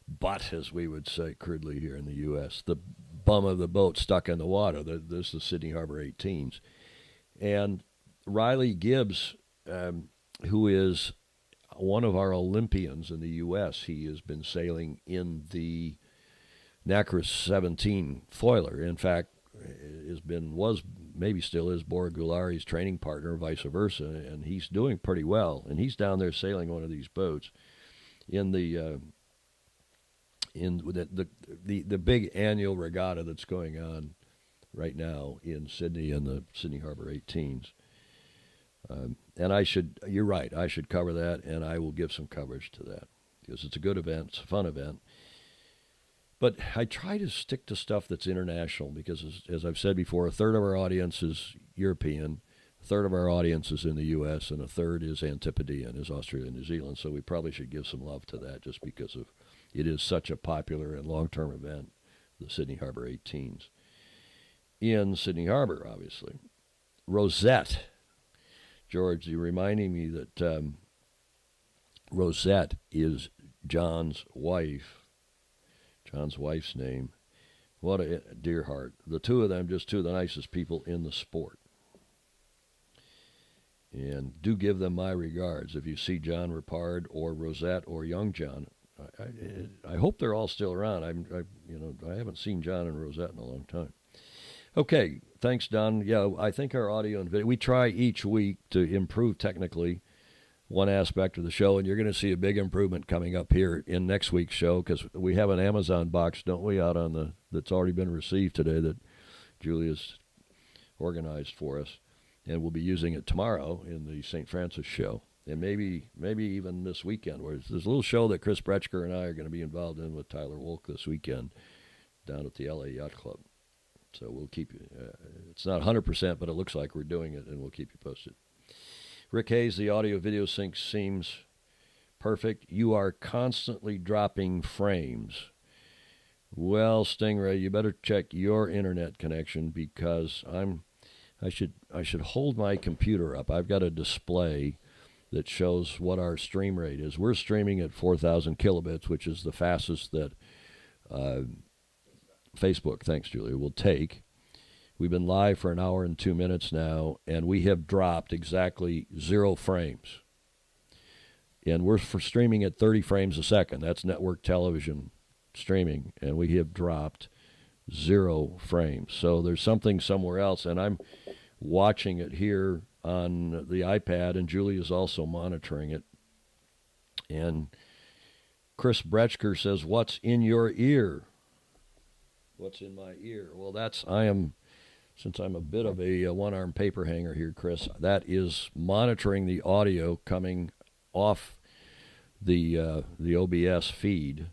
[SPEAKER 1] Butt, as we would say crudely here in the U.S., the bum of the boat stuck in the water. This is Sydney Harbor 18s. And Riley Gibbs, who is one of our Olympians in the U.S., he has been sailing in the Nacris 17 foiler. In fact, was maybe still is Bora Gulari's training partner, vice versa, and he's doing pretty well. And he's down there sailing one of these boats in the big annual regatta that's going on right now in Sydney in the Sydney Harbor 18s. And you're right, I should cover that, and I will give some coverage to that because it's a good event, it's a fun event. But I try to stick to stuff that's international because, as I've said before, a third of our audience is European, a third of our audience is in the U.S., and a third is Antipodean, is Australia and New Zealand. So we probably should give some love to that just because it is such a popular and long-term event, the Sydney Harbor 18s. In Sydney Harbor, obviously. Rosette. George, you're reminding me that Rosette is John's wife. John's wife's name. What a dear heart. The two of them, just two of the nicest people in the sport. And do give them my regards. If you see John Ripard or Rosette or young John, I hope they're all still around. I haven't seen John and Rosette in a long time. Okay, thanks, Don. Yeah, I think our audio and video, we try each week to improve technically one aspect of the show, and you're going to see a big improvement coming up here in next week's show because we have an Amazon box, don't we, out on that's already been received today that Julia's organized for us, and we'll be using it tomorrow in the St. Francis show, and maybe even this weekend, where there's a little show that Chris Bretschker and I are going to be involved in with Tyler Wolk this weekend down at the LA Yacht Club. So we'll keep you. It's not 100%, but it looks like we're doing it, and we'll keep you posted. Rick Hayes, the audio-video sync seems perfect. You are constantly dropping frames. Well, Stingray, you better check your internet connection because I'm I should hold my computer up. I've got a display that shows what our stream rate is. We're streaming at 4,000 kilobits, which is the fastest that Facebook, thanks Julia, will take. We've been live for an hour and 2 minutes now, and we have dropped exactly 0 frames. And we're streaming at 30 frames a second. That's network television streaming, and we have dropped 0 frames. So there's something somewhere else, and I'm watching it here on the iPad, and Julie is also monitoring it. And Chris Bretschker says, "What's in your ear?" What's in my ear? Well, since I'm a bit of a one-arm paper hanger here, Chris, that is monitoring the audio coming off the OBS feed,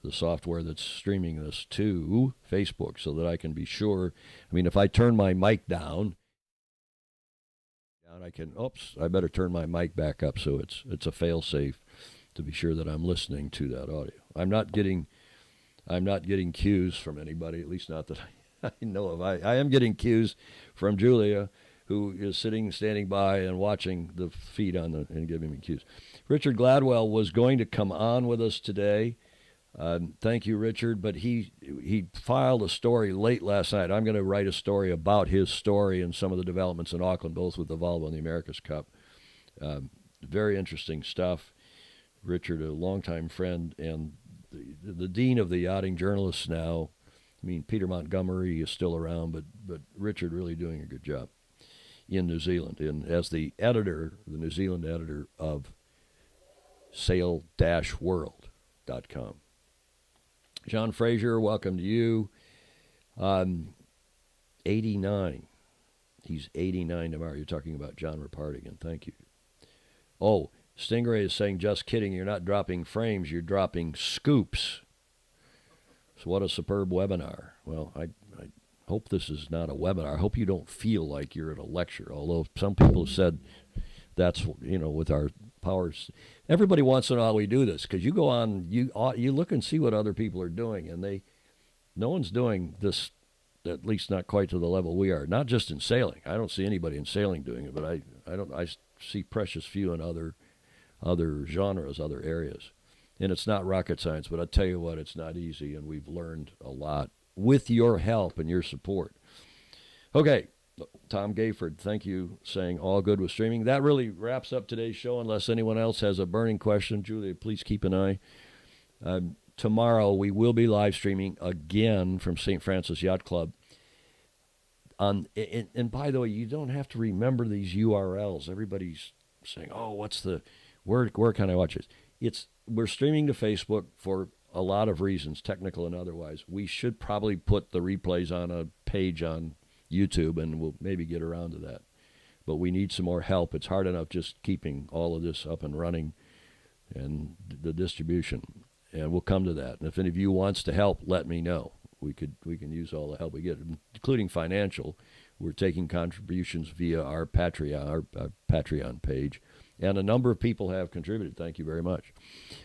[SPEAKER 1] the software that's streaming this to Facebook, so that I can be sure. I mean, if I turn my mic down, I better turn my mic back up, so it's a fail-safe to be sure that I'm listening to that audio. I'm not getting cues from anybody, at least not that I know of. I am getting cues from Julia, who is standing by and watching the feed and giving me cues. Richard Gladwell was going to come on with us today. Thank you, Richard, but he filed a story late last night. I'm going to write a story about his story and some of the developments in Auckland, both with the Volvo and the America's Cup. Very interesting stuff. Richard, a longtime friend, and the dean of the yachting journalists now. I mean, Peter Montgomery is still around, but Richard really doing a good job in New Zealand, and as the New Zealand editor of sail-world.com. John Fraser, welcome to you. 89. He's 89 tomorrow. You're talking about John Rapartigan. Thank you. Oh, Stingray is saying, just kidding, you're not dropping frames, you're dropping scoops. So what a superb webinar. Well, I hope this is not a webinar. I hope you don't feel like you're at a lecture, although some people have said that's, with our powers. Everybody wants to know how we do this, because you go on, you look and see what other people are doing, and no one's doing this, at least not quite to the level we are. Not just in sailing. I don't see anybody in sailing doing it, but I see precious few in other genres, other areas. And it's not rocket science, but I'll tell you what, it's not easy, and we've learned a lot with your help and your support. Okay, Tom Gayford, thank you, saying all good with streaming. That really wraps up today's show, unless anyone else has a burning question. Julia, please keep an eye. Tomorrow we will be live streaming again from St. Francis Yacht Club. And by the way, you don't have to remember these URLs. Everybody's saying, "Oh, where can I watch this?" We're streaming to Facebook for a lot of reasons, technical and otherwise. We should probably put the replays on a page on YouTube, and we'll maybe get around to that. But we need some more help. It's hard enough just keeping all of this up and running and the distribution. And we'll come to that. And if any of you wants to help, let me know. We can use all the help we get, including financial. We're taking contributions via our Patreon page. And a number of people have contributed. Thank you very much.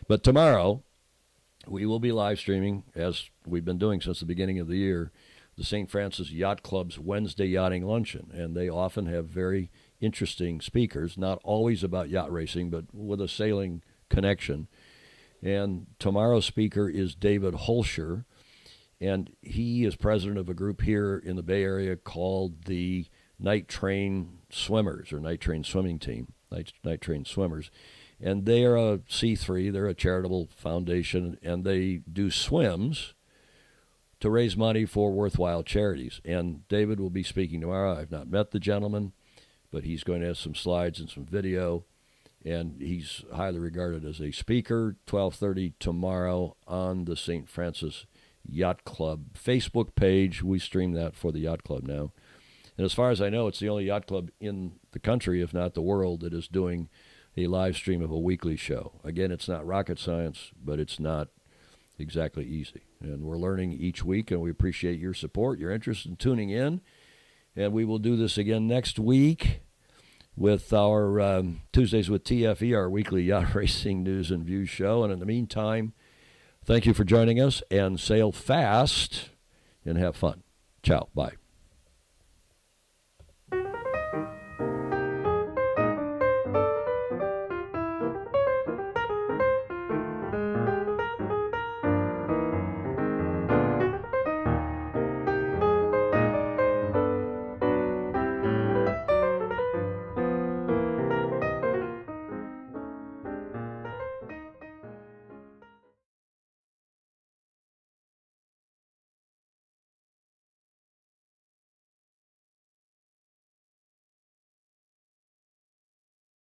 [SPEAKER 1] But tomorrow, we will be live streaming, as we've been doing since the beginning of the year, the St. Francis Yacht Club's Wednesday Yachting Luncheon. And they often have very interesting speakers, not always about yacht racing, but with a sailing connection. And tomorrow's speaker is David Holscher, and he is president of a group here in the Bay Area called the Night Train Swimmers, or Night Train Swimming Team. Night Train Swimmers, and they are a C3, they're a charitable foundation, and they do swims to raise money for worthwhile charities. And David will be speaking tomorrow. I've not met the gentleman, but he's going to have some slides and some video, and he's highly regarded as a speaker. 12:30 tomorrow on the St. Francis Yacht Club Facebook page. We stream that for the Yacht Club now. And as far as I know, it's the only yacht club in the country, if not the world, that is doing a live stream of a weekly show. Again, it's not rocket science, but it's not exactly easy. And we're learning each week, and we appreciate your support, your interest in tuning in. And we will do this again next week with our Tuesdays with TFE, our weekly yacht racing news and views show. And in the meantime, thank you for joining us, and sail fast and have fun. Ciao. Bye.